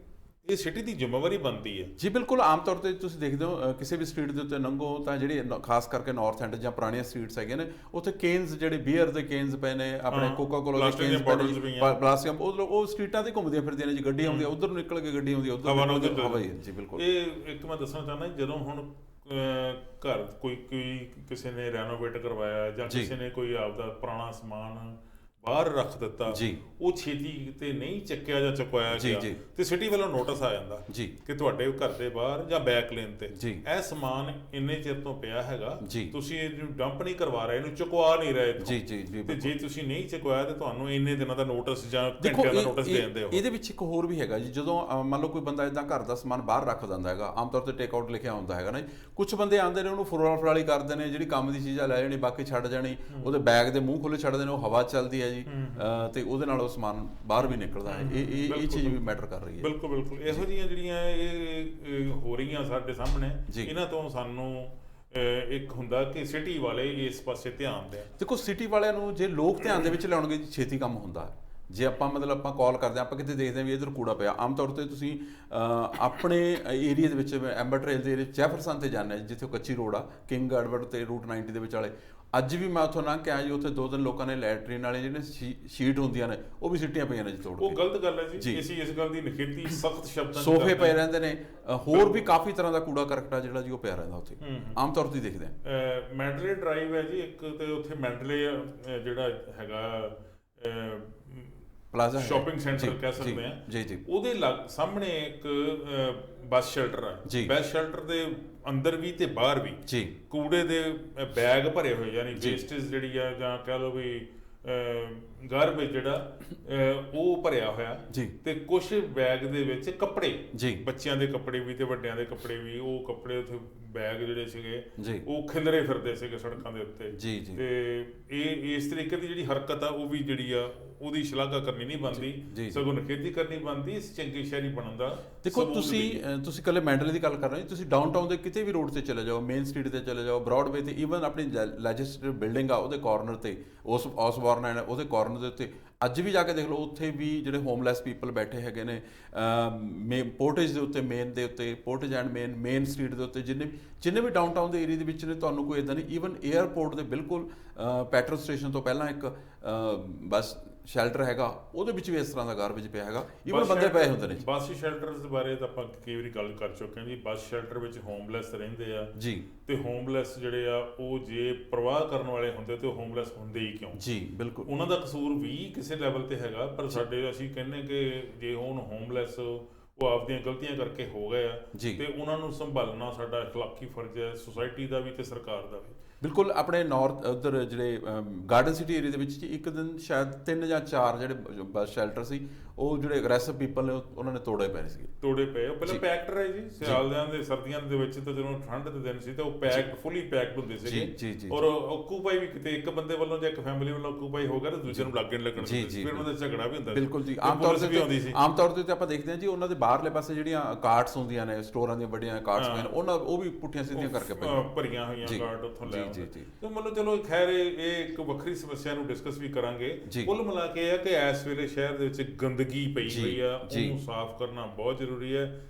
[SPEAKER 1] ਇਹ ਸਿਟੀ ਦੀ ਜ਼ਿੰਮੇਵਾਰੀ ਬਣਦੀ ਹੈ ਜੀ। ਬਿਲਕੁਲ, ਆਮ ਤੌਰ ਤੇ ਤੁਸੀਂ ਦੇਖਦੇ ਹੋ ਕਿਸੇ ਵੀ ਸਟਰੀਟ ਦੇ ਉੱਤੇ ਲੰਘੋ ਤਾਂ ਜਿਹੜੀ ਖਾਸ ਕਰਕੇ ਨਾਰਥ ਐਂਡ ਜਾਂ ਪੁਰਾਣੀਆਂ ਸਟਰੀਟਸ ਹੈਗੇ ਨੇ, ਉੱਥੇ ਕੇਨਸ, ਜਿਹੜੇ ਬੀਅਰ ਦੇ ਕੇਨਸ ਪਏ ਨੇ, ਆਪਣੇ ਕੋਕਾ ਕੋਲਾ ਦੇ ਕੇਨਸ ਪਏ ਨੇ, ਪਲਾਸਟਿਕ, ਉਹ ਸਟਰੀਟਾਂ ਤੇ ਘੁੰਮਦੀਆਂ ਫਿਰਦੀਆਂ ਨੇ ਜੀ। ਗੱਡੀ ਆਉਂਦੀ, ਉਧਰ ਨੂੰ ਨਿਕਲ ਕੇ ਗੱਡੀ ਆਉਂਦੀ, ਉਧਰ ਹਵਾ ਹੀ ਜੀ। ਬਿਲਕੁਲ, ਇਹ ਇੱਕ ਮੈਂ ਦੱਸਣਾ ਚਾਹੁੰਦਾ, ਜਦੋਂ ਹੁਣ ਘਰ ਕੋਈ ਕਿਸੇ ਨੇ ਰੈਨੋਵੇਟ ਕਰਵਾਇਆ ਜਾਂ ਕਿਸੇ ਨੇ ਕੋਈ ਆਪਦਾ ਪੁਰਾਣਾ ਸਮਾਨ ਬਾਹਰ ਰੱਖ ਦਿੱਤਾ, ਉਹ ਛੇਤੀ ਤੇ ਨਹੀਂ ਚੱਕਿਆ ਜਾਂ ਚੁਕਵਾਇਆ ਗਿਆ ਤੇ ਸਿਟੀ ਵੱਲੋਂ ਨੋਟਿਸ ਆ ਜਾਂਦਾ ਕਿ ਤੁਹਾਡੇ ਘਰ ਦੇ ਬਾਹਰ ਜਾਂ ਬੈਕ ਲੇਨ ਤੇ ਇਹ ਸਮਾਨ ਇੰਨੇ ਚਿਰ ਤੋਂ ਪਿਆ ਹੈਗਾ, ਤੁਸੀਂ ਇਹਨੂੰ ਡੰਪ ਨਹੀਂ ਕਰਵਾ ਰਹੇ, ਇਹਨੂੰ ਚੁਕਵਾ ਨਹੀਂ ਰਹੇ ਤੇ ਜੇ ਤੁਸੀਂ ਨਹੀਂ ਚੁਕਵਾਇਆ ਤੇ ਤੁਹਾਨੂੰ ਇੰਨੇ ਦਿਨਾਂ ਦਾ ਨੋਟਿਸ ਜਾਂ ਘੰਟਿਆਂ ਦਾ ਨੋਟਿਸ ਦੇ ਦਿੰਦੇ ਹੋ। ਇਹਦੇ ਵਿੱਚ ਇੱਕ ਹੋਰ ਵੀ ਹੈਗਾ ਜੀ, ਜਦੋਂ ਮੰਨ ਲਓ ਕੋਈ ਬੰਦਾ ਇਦਾਂ ਘਰ ਦਾ ਸਮਾਨ ਬਾਹਰ ਰੱਖ ਦਿੰਦਾ ਹੈਗਾ, ਆਮ ਤੌਰ ਤੇ ਟੇਕ ਆਊਟ ਲਿਖਿਆ ਹੁੰਦਾ ਹੈਗਾ ਨਾ, ਕੁਝ ਬੰਦੇ ਆਉਂਦੇ ਨੇ ਉਹਨੂੰ ਫਰਾਲੀ ਕਰਦੇ ਨੇ, ਜਿਹੜੀ ਕੰਮ ਦੀ ਚੀਜ਼ਾਂ ਲੈ ਜਾਣੀ ਬਾਕੀ ਛੱਡ ਜਾਣੀ, ਉਹਦੇ ਬੈਗ ਦੇ ਮੂੰਹ ਖੁੱਲੇ ਛੱਡਦੇ ਨੇ, ਉਹ ਹਵਾ ਚੱਲਦੀ ਹੈ ਤੇ ਉਹਦੇ ਨਾਲ ਉਹ ਸਮਾਨ ਬਾਹਰ ਵੀ ਨਿਕਲਦਾ ਹੈ। ਇਹ ਚੀਜ਼ ਵੀ ਮੈਟਰ ਕਰ ਰਹੀ ਹੈ। ਬਿਲਕੁਲ, ਇਹੋ ਜਿਹੀਆਂ ਜਿਹੜੀਆਂ ਇਹ ਹੋ ਰਹੀਆਂ ਸਾਡੇ ਸਾਹਮਣੇ, ਇਹਨਾਂ ਤੋਂ ਸਾਨੂੰ ਇੱਕ ਹੁੰਦਾ ਕਿ ਸਿਟੀ ਵਾਲੇ ਇਸ ਪਾਸੇ ਧਿਆਨ ਦੇਣ। ਦੇਖੋ, ਸਿਟੀ ਵਾਲਿਆਂ ਨੂੰ ਜੇ ਲੋਕ ਧਿਆਨ ਦੇ ਵਿੱਚ ਲਿਆਉਣਗੇ ਜੀ, ਛੇਤੀ ਕੰਮ ਹੁੰਦਾ ਹੈ। ਜੇ ਆਪਾਂ ਆਪਾਂ ਕਾਲ ਕਰਦੇ ਹਾਂ, ਆਪਾਂ ਕਿਤੇ ਦੇਖਦੇ ਹਾਂ ਵੀ ਇੱਧਰ ਕੂੜਾ ਪਿਆ, ਆਮ ਤੌਰ ਤੇ ਤੁਸੀਂ ਆਪਣੇ ਏਰੀਆ ਦੇ ਵਿੱਚ ਐਂਬਰ ਟ੍ਰੇਲ ਦੇ ਏਰੀਆ ਜੈਫਰਸਨ ਤੇ ਜਾਂਦੇ ਜਿੱਥੇ ਕੱਚੀ ਰੋਡ ਆ, ਕਿੰਗ ਐਡਵਰਡ ਤੇ ਰੂਟ 90 ਦੇ ਵਿਚਾਲੇ। ਅੱਜ ਵੀ ਮੈਂ ਉੱਥੋਂ ਲੰਘ ਕੇ ਆਇਆ ਜੀ, ਉੱਥੇ 2 ਦਿਨ ਲੋਕਾਂ ਨੇ ਲੈਟਰੀਨ ਵਾਲੇ ਜਿਹੜੇ ਸ਼ੀਟ ਹੁੰਦੀਆਂ ਨੇ ਉਹ ਵੀ ਸਿੱਟੀਆਂ ਪਈਆਂ ਨੇ ਜੀ ਤੋੜ ਕੇ। ਉਹ ਗਲਤ ਗੱਲ ਹੈ ਜੀ, ਅਸੀਂ ਇਸ ਗੱਲ ਦੀ ਨਿਖੇਧੀ ਸਖਤ ਸ਼ਬਦਾਂ ਵਿੱਚ। ਸੋਫੇ ਪਏ ਰਹਿੰਦੇ ਨੇ, ਹੋਰ ਵੀ ਕਾਫੀ ਤਰ੍ਹਾਂ ਦਾ ਕੂੜਾ ਕਰਕਟਾ ਜਿਹੜਾ ਜੀ ਉਹ ਪਿਆ ਰਹਿੰਦਾ ਉੱਥੇ, ਆਮ ਤੌਰ ਤੇ ਦੇਖਦੇ ਆ। ਮੈਂਡਲੇ ਡਰਾਈਵ ਹੈ ਜੀ ਇੱਕ, ਤੇ ਉੱਥੇ ਮੈਂਡਲੇ ਜਿਹੜਾ ਹੈਗਾ ਪਲਾਜ਼ਾ, ਸ਼ਾਪਿੰਗ ਸੈਂਟਰ ਕਹਿ ਸਕਦੇ ਆ ਜੀ, ਉਹਦੇ ਸਾਹਮਣੇ ਇੱਕ ਬੱਸ ਸ਼ੈਲਟਰ ਆ। ਬੱਸ ਸ਼ੈਲਟਰ ਦੇ ਅੰਦਰ ਵੀ ਤੇ ਬਾਹਰ ਵੀ ਕੂੜੇ ਦੇ ਬੈਗ ਭਰੇ ਹੋਏ, ਯਾਨੀ ਵੇਸਟੇਜ ਜਿਹੜੀ ਆ, ਜਾਂ ਕਹਿ ਲਓ ਵੀ ਗਾਰਬੇਜ ਜਿਹੜਾ ਉਹ ਭਰਿਆ ਹੋਇਆ, ਤੇ ਕੁਝ ਬੈਗ ਦੇ ਵਿੱਚ ਕੱਪੜੇ, ਬੱਚਿਆਂ ਦੇ ਕੱਪੜੇ ਵੀ ਤੇ ਵੱਡਿਆਂ ਦੇ ਕੱਪੜੇ ਵੀ। ਉਹ ਕੱਪੜੇ ਉੱਥੇ ਬੈਗ ਜਿਹੜੇ ਸੀਗੇ ਉਹ ਖਿਲਰੇ ਫਿਰਦੇ ਸੀਗੇ ਸੜਕਾਂ ਦੇ ਉੱਤੇ। ਤੇ ਇਹ ਇਸ ਤਰੀਕੇ ਦੀ ਜਿਹੜੀ ਹਰਕਤ ਆ, ਉਹ ਵੀ ਜਿਹੜੀ ਆ ਉਹਦੀ ਸ਼ਲਾਘਾ ਕਰਨੀ ਨਹੀਂ ਬਣਦੀ, ਸਗੋਂ ਨਿਖੇਧੀ ਕਰਨੀ ਬਣਦੀ। ਇਸ ਚੰਗੀ ਸ਼ਹਿਰੀ ਬਣਨ ਦਾ ਦੇਖੋ, ਤੁਸੀਂ ਕੱਲੇ ਮੈਂਡਲੇ ਦੀ ਗੱਲ ਕਰ ਰਹੇ ਹੋ, ਤੁਸੀਂ ਡਾਊਨਟਾਊਨ ਦੇ ਕਿਤੇ ਵੀ ਰੋਡ ਤੇ ਚਲੇ ਜਾਓ, ਮੇਨ ਸਟਰੀਟ ਤੇ ਚਲੇ ਜਾਓ, ਬ੍ਰੌਡਵੇ ਤੇ, ਈਵਨ ਆਪਣੀ ਲੈਜਿਸਲੇਟਿਵ ਬਿਲਡਿੰਗ ਆ ਉਹਦੇ ਕਾਰਨਰ ਤੇ, ਓਸਬੋਰਨ ਹੈ ਉਹਦੇ ਕਾਰਨਰ ਦੇ ਉੱਤੇ, ਅੱਜ ਵੀ ਜਾ ਕੇ ਦੇਖ ਲਓ, ਉੱਥੇ ਵੀ ਜਿਹੜੇ ਹੋਮਲੈਸ ਪੀਪਲ ਬੈਠੇ ਹੈਗੇ ਨੇ, ਪੋਰਟੇਜ ਦੇ ਉੱਤੇ, ਮੇਨ ਦੇ ਉੱਤੇ, ਪੋਰਟੇਜ ਐਂਡ ਮੇਨ ਸਟਰੀਟ ਦੇ ਉੱਤੇ, ਜਿੰਨੇ ਵੀ ਡਾਊਨਟਾਊਨ ਦੇ ਏਰੀਆ ਦੇ ਵਿੱਚ ਨੇ, ਤੁਹਾਨੂੰ ਕੋਈ ਇਦਾਂ ਨਹੀਂ। ਈਵਨ ਏਅਰਪੋਰਟ ਦੇ ਬਿਲਕੁਲ ਪੈਟਰੋਲ ਸਟੇਸ਼ਨ ਤੋਂ ਪਹਿਲਾਂ ਇੱਕ ਬੱਸ ਸ਼ੈਲਟਰ ਹੈਗਾ, ਉਹਦੇ ਵਿੱਚ ਵੀ ਇਸ ਤਰ੍ਹਾਂ ਦਾ ਗਾਰਬੇਜ ਪਿਆ ਹੈਗਾ, ਈਵਨ ਬੰਦੇ ਪਏ ਹੁੰਦੇ ਨੇ। ਬੱਸ ਸ਼ੈਲਟਰਸ ਦੇ ਬਾਰੇ ਤਾਂ ਆਪਾਂ ਕਈ ਵਾਰੀ ਗੱਲ ਕਰ ਚੁੱਕੇ ਹਾਂ ਜੀ। ਬੱਸ ਸ਼ੈਲਟਰ ਵਿੱਚ ਹੋਮਲੈਸ ਰਹਿੰਦੇ ਆ ਜੀ, ਤੇ ਹੋਮਲੈਸ ਜਿਹੜੇ ਆ ਉਹ ਜੇ ਪ੍ਰਵਾਹ ਕਰਨ ਵਾਲੇ ਹੁੰਦੇ ਤੇ ਉਹ ਹੋਮਲੈਸ ਹੁੰਦੇ ਹੀ ਕਿਉਂ ਜੀ। ਬਿਲਕੁਲ, ਉਹਨਾਂ ਦਾ ਕਸੂਰ ਵੀ ਕਿਸੇ ਲੈਵਲ ਤੇ ਹੈਗਾ, ਪਰ ਸਾਡੇ ਅਸੀਂ ਕਹਿੰਦੇ ਕਿ ਜੇ ਹੁਣ ਹੋਮਲੈਸ ਉਹ ਆਪਦੀਆਂ ਗਲਤੀਆਂ ਕਰਕੇ ਹੋ ਗਏ ਆ ਤੇ ਉਹਨਾਂ ਨੂੰ ਸੰਭਾਲਣਾ ਸਾਡਾ ਅਖਲਾਕੀ ਫਰਜ਼ ਹੈ, ਸੁਸਾਇਟੀ ਦਾ ਵੀ ਤੇ ਸਰਕਾਰ ਦਾ ਵੀ। ਬਿਲਕੁਲ, ਆਪਣੇ ਨਾਰਥ ਉੱਧਰ ਜਿਹੜੇ ਗਾਰਡਨ ਸਿਟੀ ਏਰੀਆ ਦੇ ਵਿੱਚ ਇੱਕ ਦਿਨ ਸ਼ਾਇਦ 3 ਜਾਂ 4 ਜਿਹੜੇ ਬੱਸ ਸ਼ੈਲਟਰ ਸੀ, ਉਹ ਜਿਹੜੇ ਅਗਰੈਸਿਵ ਪੀਪਲ ਨੇ ਉਹਨਾਂ ਨੇ ਤੋੜੇ ਪਏ ਸੀਗੇ। ਤੋੜੇ ਪਏ ਉਹ ਪਹਿਲਾਂ ਪੈਕਡ ਰਹੇ ਜੀ, ਸਿਆਲਦਿਆਂ ਦੇ ਸਰਦੀਆਂ ਦੇ ਵਿੱਚ ਤਾਂ ਜਦੋਂ ਠੰਡ ਦੇ ਦਿਨ ਸੀ ਤਾਂ ਉਹ ਪੈਕਡ, ਫੁੱਲੀ ਪੈਕਡ ਹੁੰਦੇ ਸੀਗੇ। ਔਰ ਆਕੂਪਾਈ ਵੀ ਕਿਤੇ ਇੱਕ ਬੰਦੇ ਵੱਲੋਂ ਜਾਂ ਇੱਕ ਫੈਮਿਲੀ ਵੱਲੋਂ ਆਕੂਪਾਈ ਹੋ ਗਿਆ ਤਾਂ ਦੂਜੇ ਨੂੰ ਲੱਗਣ ਫਿਰ ਉਹਨਾਂ ਦਾ ਝਗੜਾ ਵੀ ਹੁੰਦਾ। ਬਿਲਕੁਲ ਜੀ, ਆਮ ਤੌਰ ਤੇ ਆਪਾਂ ਦੇਖਦੇ ਹਾਂ ਜੀ, ਉਹਨਾਂ ਦੇ ਬਾਹਰਲੇ ਪਾਸੇ ਜਿਹੜੀਆਂ ਕਾਰਟਸ ਹੁੰਦੀਆਂ ਨੇ, ਸਟੋਰਾਂ ਦੀਆਂ ਵੱਡੀਆਂ ਕਾਰਟਸ ਹੁੰਦੀਆਂ ਨੇ, ਉਹ ਵੀ ਪੁੱਠੀਆਂ ਸਿੱਧੀਆਂ ਕਰਕੇ ਭਰੀਆਂ ਹੋਈਆਂ ਕਾਰਟ ਉੱਥੋਂ ਲੈ ਆਉਂਦੇ। ਤੇ ਮਤਲਬ ਚਲੋ ਖੈਰ ਇਹ ਇੱਕ ਵੱਖਰੀ ਸਮੱਸਿਆ ਨੂੰ ਡਿਸਕਸ ਵੀ ਕਰਾਂਗੇ। ਕੁੱਲ ਮਿਲਾ ਕੇ ਇਹ ਆ ਕਿ ਇਸ ਵੇਲੇ ਸ਼ਹਿਰ ਦੇ ਵਿੱਚ ਗੰਦਗੀ ਪਈ ਹੋਈ ਆ, ਉਹਨੂੰ ਸਾਫ਼ ਕਰਨਾ ਬਹੁਤ ਜ਼ਰੂਰੀ ਹੈ।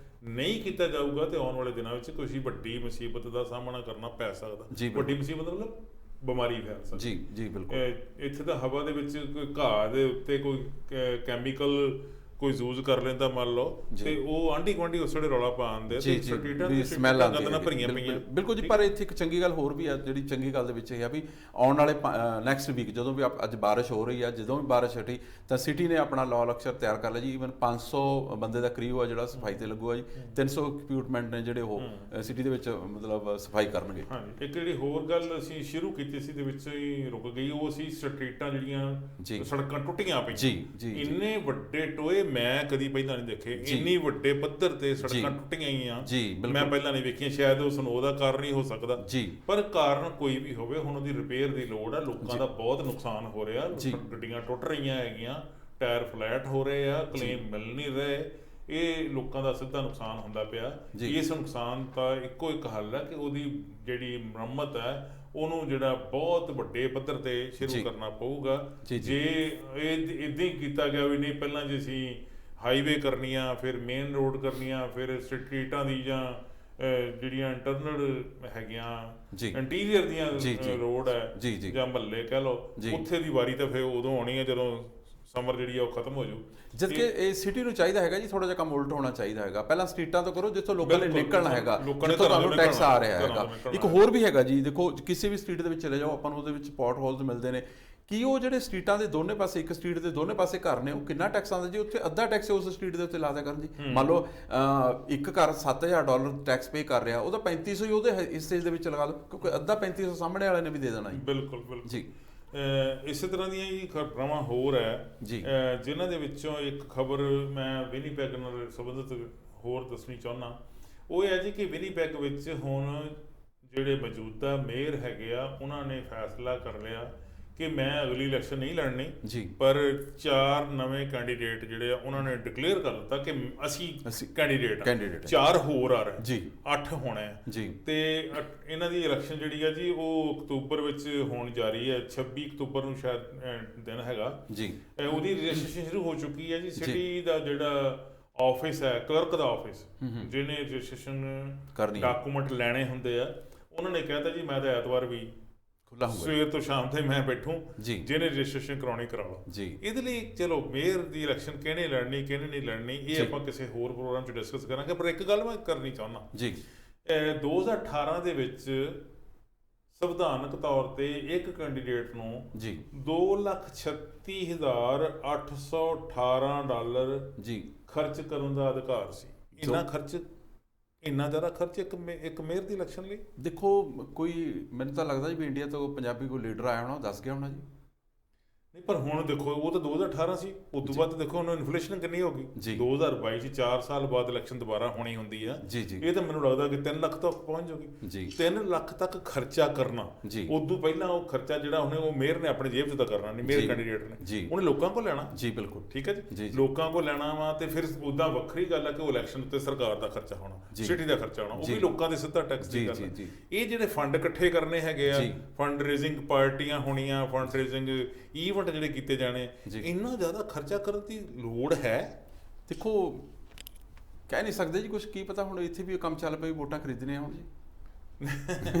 [SPEAKER 1] ਨਹੀਂ ਕੀਤਾ ਜਾਊਗਾ ਤੇ ਆਉਣ ਵਾਲੇ ਦਿਨਾਂ ਵਿੱਚ ਕੋਈ ਵੱਡੀ ਮੁਸੀਬਤ ਦਾ ਸਾਹਮਣਾ ਕਰਨਾ ਪੈ ਸਕਦਾ। ਵੱਡੀ ਮੁਸੀਬਤ ਮਤਲਬ ਬਿਮਾਰੀ ਫੈਲ ਸਕਦੀ। ਜੀ ਬਿਲਕੁਲ, ਇੱਥੇ ਤਾਂ ਹਵਾ ਦੇ ਵਿੱਚ ਕੋਈ ਘਾਹ ਦੇ ਉੱਤੇ ਕੋਈ ਕੈਮੀਕਲ ਕੋਈ ਯੂਜ਼ ਕਰ ਲੈਂਦਾ ਮੰਨ ਲਓ, ਤੇ ਉਹ ਆਂਢੀ ਗੁਆਂਢੀ ਉਸ ਵੇਲੇ ਰੌਲਾ ਪਾ ਆਉਂਦੇ ਤੇ ਸਟਰੀਟਾਂ ਦੀ ਸਮੈਲ ਗੰਦਨਾਂ ਭਰੀਆਂ ਪਈਆਂ।
[SPEAKER 2] ਬਿਲਕੁਲ ਜੀ, ਪਰ ਇੱਥੇ ਇੱਕ ਚੰਗੀ ਗੱਲ ਹੋਰ ਵੀ ਆ, ਜਿਹੜੀ ਚੰਗੀ ਗੱਲ ਦੇ ਵਿੱਚ ਇਹ ਆ ਵੀ ਆਉਣ ਵਾਲੇ ਨੈਕਸਟ ਵੀਕ ਜਦੋਂ ਵੀ ਅੱਜ ਬਾਰਿਸ਼ ਹੋ ਰਹੀ ਆ, ਜਦੋਂ ਵੀ ਬਾਰਿਸ਼ ਹਟੀ ਤਾਂ ਸਿਟੀ ਨੇ ਆਪਣਾ ਲਾਅ ਲਕਚਰ ਤਿਆਰ ਕਰ ਲਿਆ ਜੀ। ਈਵਨ 500 ਬੰਦੇ ਦਾ ਕਰੀਬ ਆ ਜਿਹੜਾ ਸਫਾਈ ਤੇ ਲੱਗੂਗਾ ਜੀ। 300 ਇਕਵਿਪਮੈਂਟ ਨੇ ਜਿਹੜੇ ਉਹ ਸਿਟੀ ਦੇ ਵਿੱਚ ਮਤਲਬ ਸਫਾਈ ਕਰਨਗੇ।
[SPEAKER 1] ਹਾਂਜੀ, ਇੱਕ ਜਿਹੜੀ ਹੋਰ ਗੱਲ ਅਸੀਂ ਸ਼ੁਰੂ ਕੀਤੀ ਸੀ ਦੇ ਵਿੱਚ ਹੀ ਰੁਕ ਗਈ, ਉਹ ਸੀ ਸਟਰੀਟਾਂ ਜਿਹੜੀਆਂ ਸੜਕਾਂ ਟੁੱਟੀਆਂ ਪਈਆਂ। ਇੰਨੇ ਵੱਡੇ ਟੋਏ ਮੈਂ ਕਦੀ ਪਹਿਲਾਂ ਨਹੀਂ ਦੇਖੇ, ਇੰਨੀ ਵੱਡੇ ਪੱਧਰ ਤੇ ਸੜਕਾਂ ਟੁੱਟੀਆਂ ਹੋਈਆਂ ਮੈਂ ਪਹਿਲਾਂ ਨਹੀਂ ਵੇਖੀਆਂ। ਸ਼ਾਇਦ ਉਹ ਸਨੋ ਦਾ ਕਾਰਨ ਹੀ ਹੋ ਸਕਦਾ, ਪਰ ਕਾਰਨ ਕੋਈ ਵੀ ਹੋਵੇ, ਹੁਣ ਉਹਦੀ ਰਿਪੇਅਰ ਦੀ ਲੋੜ ਆ। ਲੋਕਾਂ ਦਾ ਬਹੁਤ ਨੁਕਸਾਨ ਹੋ ਰਿਹਾ, ਗੱਡੀਆਂ ਟੁੱਟ ਰਹੀਆਂ ਹੈਗੀਆਂ, ਟਾਇਰ ਫਲੈਟ ਹੋ ਰਹੇ ਆ, ਕਲੇਮ ਮਿਲ ਨਹੀਂ ਰਹੇ, ਇਹ ਲੋਕਾਂ ਦਾ ਸਿੱਧਾ ਨੁਕਸਾਨ ਹੁੰਦਾ ਪਿਆ। ਇਸ ਨੁਕਸਾਨ ਦਾ ਇੱਕੋ ਇੱਕ ਹੱਲ ਹੈ ਕਿ ਉਹਦੀ ਜਿਹੜੀ ਮੁਰੰਮਤ ਹੈ ਉਹਨੂੰ ਜਿਹੜਾ ਬਹੁਤ ਵੱਡੇ ਪੱਧਰ ਤੇ ਸ਼ੁਰੂ ਕਰਨਾ ਪਊਗਾ। ਜੇ ਇੱਦਾਂ ਹੀ ਕੀਤਾ ਗਿਆ ਵੀ ਨਹੀਂ, ਪਹਿਲਾਂ ਜੇ ਅਸੀਂ ਹਾਈਵੇ ਕਰਨੀਆਂ, ਫਿਰ ਮੇਨ ਰੋਡ ਕਰਨੀਆਂ, ਫਿਰ ਸਟਰੀਟਾਂ ਦੀ ਜਾਂ ਜਿਹੜੀਆਂ ਇੰਟਰਨਲ ਹੈਗੀਆਂ ਇੰਟੀਰੀਅਰ ਦੀਆਂ ਰੋਡ ਹੈ ਜਾਂ ਮਹੱਲੇ ਕਹਿ ਲਓ, ਉੱਥੇ ਦੀ ਵਾਰੀ ਤਾਂ ਫਿਰ ਉਦੋਂ ਆਉਣੀ ਹੈ ਜਦੋਂ ਸਮਰ ਜਿਹੜੀ ਆ ਉਹ ਖਤਮ ਹੋ ਜਾਊ।
[SPEAKER 2] ਜਦਕਿ ਇਹ ਸਿਟੀ ਨੂੰ ਚਾਹੀਦਾ ਹੈਗਾ ਜੀ ਥੋੜਾ ਜਿਹਾ ਕੰਮ ਉਲਟ ਹੋਣਾ ਚਾਹੀਦਾ ਹੈਗਾ। ਪਹਿਲਾਂ ਸਟਰੀਟਾਂ ਤੋਂ ਕਰੋ ਜਿੱਥੋਂ ਲੋਕਾਂ ਨੇ ਨਿਕਲਣਾ ਹੈਗਾ, ਜਿੱਥੋਂ ਤੁਹਾਨੂੰ ਟੈਕਸ ਆ ਰਿਹਾ ਹੈਗਾ। ਇੱਕ ਹੋਰ ਵੀ ਹੈਗਾ ਜੀ, ਦੇਖੋ ਕਿਸੇ ਵੀ ਸਟਰੀਟ ਦੇ ਵਿੱਚ ਚਲੇ ਜਾਓ, ਆਪਾਂ ਨੂੰ ਉਹਦੇ ਵਿੱਚ ਪੋਟ ਹੋਲਸ ਮਿਲਦੇ ਨੇ ਕਿ ਉਹ ਜਿਹੜੇ ਸਟਰੀਟਾਂ ਦੇ ਦੋਨੇ ਪਾਸੇ, ਇੱਕ ਸਟਰੀਟ ਦੇ ਦੋਨੇ ਪਾਸੇ ਘਰ ਨੇ, ਉਹ ਕਿੰਨਾ ਟੈਕਸ ਆਉਂਦਾ ਜੀ? ਉੱਥੇ ਅੱਧਾ ਟੈਕਸ ਉਸ ਸਟਰੀਟ ਦੇ ਉੱਤੇ ਲਾ ਦਿਆ ਕਰਨ ਜੀ। ਮੰਨ ਲਓ ਇੱਕ ਘਰ $7,000 ਟੈਕਸ ਪੇ ਕਰ ਰਿਹਾ, ਉਹਦਾ 3500 ਹੀ ਉਹਦੇ ਹਿੱਸੇ ਦੇ ਵਿੱਚ ਲਗਾ ਲਓ, ਕਿਉਂਕਿ ਅੱਧਾ 3500 ਸਾਹਮਣੇ ਵਾਲੇ ਨੇ ਵੀ ਦੇ ਦੇਣਾ ਜੀ।
[SPEAKER 1] ਬਿਲਕੁਲ ਬਿਲਕੁਲ ਜੀ। ਇਸੇ ਤਰ੍ਹਾਂ ਦੀਆਂ ਹੀ ਖਬਰਾਂ ਹੋਰ ਹੈ ਜਿਨ੍ਹਾਂ ਦੇ ਵਿੱਚੋਂ ਇੱਕ ਖਬਰ ਮੈਂ ਵਿਨੀਪੈਗ ਨਾਲ ਸੰਬੰਧਿਤ ਹੋਰ ਦੱਸਣੀ ਚਾਹੁੰਦਾ। ਉਹ ਇਹ ਹੈ ਜੀ ਕਿ ਵਿਨੀਪੈਗ ਵਿੱਚ ਹੁਣ ਜਿਹੜੇ ਮੌਜੂਦਾ ਮੇਅਰ ਹੈਗੇ ਆ, ਉਹਨਾਂ ਨੇ ਫੈਸਲਾ ਕਰ ਲਿਆ ਕਿ ਮੈਂ ਅਗਲੀ ਇਲੈਕਸ਼ਨ ਨਹੀਂ ਲੜਨੀ ਜੀ, ਪਰ 4 ਨਵੇਂ ਕੈਂਡੀਡੇਟ ਜਿਹੜੇ ਆ ਉਹਨਾਂ ਨੇ ਡਿਕਲੇਅਰ ਕਰ ਦਿੱਤਾ ਕਿ ਅਸੀਂ ਕੈਂਡੀਡੇਟ 4 ਹੋਰ ਆ ਰਹੇ ਜੀ, 8 ਹੋਣੇ ਆ ਜੀ। ਤੇ ਇਹਨਾਂ ਦੀ ਇਲੈਕਸ਼ਨ ਜਿਹੜੀ ਆ ਜੀ ਉਹ ਅਕਤੂਬਰ ਵਿੱਚ ਹੋਣ ਜਾ ਰਹੀ ਹੈ। 26 ਅਕਤੂਬਰ ਨੂੰ ਸ਼ਾਇਦ ਦਿਨ ਹੈਗਾ ਜੀ। ਉਹਦੀ ਰਜਿਸਟ੍ਰੇਸ਼ਨ ਸ਼ੁਰੂ ਹੋ ਚੁੱਕੀ ਹੈ ਜੀ। ਸਿਟੀ ਦਾ ਜਿਹੜਾ ਆਫਿਸ ਹੈ, ਕਲਰਕ ਦਾ ਆਫਿਸ, ਜਿਹਨੇ ਰਜਿਸਟ੍ਰੇਸ਼ਨ ਡਾਕੂਮੈਂਟ ਲੈਣੇ ਹੁੰਦੇ ਆ, ਉਹਨਾਂ ਨੇ ਕਹਿਤਾ ਜੀ ਮੈਂ ਤਾਂ ਐਤਵਾਰ ਵੀ ਸਵੇਰ ਤੋਂ ਸ਼ਾਮ ਤੱਕ ਮੈਂ ਬੈਠੂ, ਜਿਹਨੇ ਰਜਿਸਟ੍ਰੇਸ਼ਨ ਕਰਾਉਣੀ ਕਰਾ ਲਓ ਜੀ। ਇਹਦੇ ਲਈ ਚਲੋ ਮੇਅਰ ਦੀ ਇਲੈਕਸ਼ਨ ਕਿਹਨੇ ਲੜਨੀ ਕਿਹਨੇ ਨਹੀਂ ਲੜਨੀ, ਇਹ ਆਪਾਂ ਕਿਸੇ ਹੋਰ ਪ੍ਰੋਗਰਾਮ 'ਚ ਡਿਸਕਸ ਕਰਾਂਗੇ। ਪਰ ਇੱਕ ਗੱਲ ਮੈਂ ਕਰਨੀ ਚਾਹੁੰਦਾ ਜੀ, 2018 ਦੇ ਵਿੱਚ ਸੰਵਿਧਾਨਕ ਤੌਰ ਤੇ ਇੱਕ ਕੈਂਡੀਡੇਟ ਨੂੰ ਜੀ $2,36,818 ਜੀ ਖਰਚ ਕਰਨ ਦਾ ਅਧਿਕਾਰ ਸੀ। ਇੰਨਾ ਜ਼ਿਆਦਾ ਖਰਚ ਇੱਕ ਮੇਅਰ ਦੀ ਇਲੈਕਸ਼ਨ ਲਈ।
[SPEAKER 2] ਦੇਖੋ ਕੋਈ ਮੈਨੂੰ ਤਾਂ ਲੱਗਦਾ ਜੀ ਵੀ ਇੰਡੀਆ ਤੋਂ ਪੰਜਾਬੀ ਕੋਈ ਲੀਡਰ ਆਇਆ ਹੋਣਾ, ਉਹ ਦੱਸ ਗਿਆ ਹੋਣਾ ਜੀ।
[SPEAKER 1] ਨਹੀਂ ਪਰ ਹੁਣ ਦੇਖੋ ਉਹ ਤਾਂ 2018 ਸੀ, ਉਸ ਤੋਂ ਬਾਅਦ ਦੇਖੋ ਹੁਣ ਇਨਫਲੇਸ਼ਨ ਕਿੰਨੀ ਹੋ ਗਈ। 2022 ਚ 4 ਸਾਲ ਬਾਅਦ ਇਲੈਕਸ਼ਨ ਦੁਬਾਰਾ ਹੋਣੀ ਹੁੰਦੀ ਆ। ਇਹ ਤਾਂ ਮੈਨੂੰ ਲੱਗਦਾ ਕਿ 3 ਲੱਖ ਤੱਕ ਪਹੁੰਚ ਜਾਊਗੀ ਜੀ। 3 ਲੱਖ ਤੱਕ ਖਰਚਾ ਕਰਨਾ, ਉਦੋਂ ਪਹਿਲਾਂ ਉਹ ਖਰਚਾ ਜਿਹੜਾ ਉਹਨੇ ਉਹ ਮੇਅਰ ਨੇ ਆਪਣੀ ਜੇਬ 'ਚ ਤਾਂ ਕਰਨਾ ਨਹੀਂ, ਮੇਅਰ ਕੈਂਡੀਡੇਟ ਨੇ ਉਹਨੇ ਲੋਕਾਂ ਕੋਲ ਲੈਣਾ ਜੀ। ਬਿਲਕੁਲ ਠੀਕ ਹੈ ਜੀ, ਲੋਕਾਂ ਕੋਲ ਲੈਣਾ ਵਾ। ਤੇ ਫਿਰ ਉੱਦਾਂ ਵੱਖਰੀ ਗੱਲ ਹੈ ਕਿ ਉਹ ਇਲੈਕਸ਼ਨ ਉੱਤੇ ਸਰਕਾਰ ਦਾ ਖਰਚਾ ਹੋਣਾ, ਸਿਟੀ ਦਾ ਖਰਚਾ ਹੋਣਾ, ਉਹ ਵੀ ਲੋਕਾਂ ਦੇ ਸਿੱਧਾ ਟੈਕਸ ਦੀ ਗੱਲ ਹੈ। ਇਹ ਜਿਹੜੇ ਫੰਡ ਇਕੱਠੇ ਕਰਨੇ ਹੈਗੇ ਆ, ਫੰਡ ਰੇਜ਼ਿੰਗ ਪਾਰਟੀਆਂ ਹੋਣੀਆਂ, ਫੰਡ ਰੇਜ਼ਿੰਗ ਈਵੈਂਟ ਜਿਹੜੇ ਕੀਤੇ ਜਾਣੇ, ਇੰਨਾ ਜ਼ਿਆਦਾ ਖਰਚਾ ਕਰਨ ਦੀ ਲੋੜ ਹੈ?
[SPEAKER 2] ਦੇਖੋ ਕਹਿ ਨਹੀਂ ਸਕਦੇ ਜੀ ਕੁਝ, ਕੀ ਪਤਾ ਹੁਣ ਇੱਥੇ ਵੀ ਕੰਮ ਚੱਲ ਪਈ, ਵੋਟਾਂ ਖਰੀਦਣੀਆਂ ਹੁਣ ਜੀ।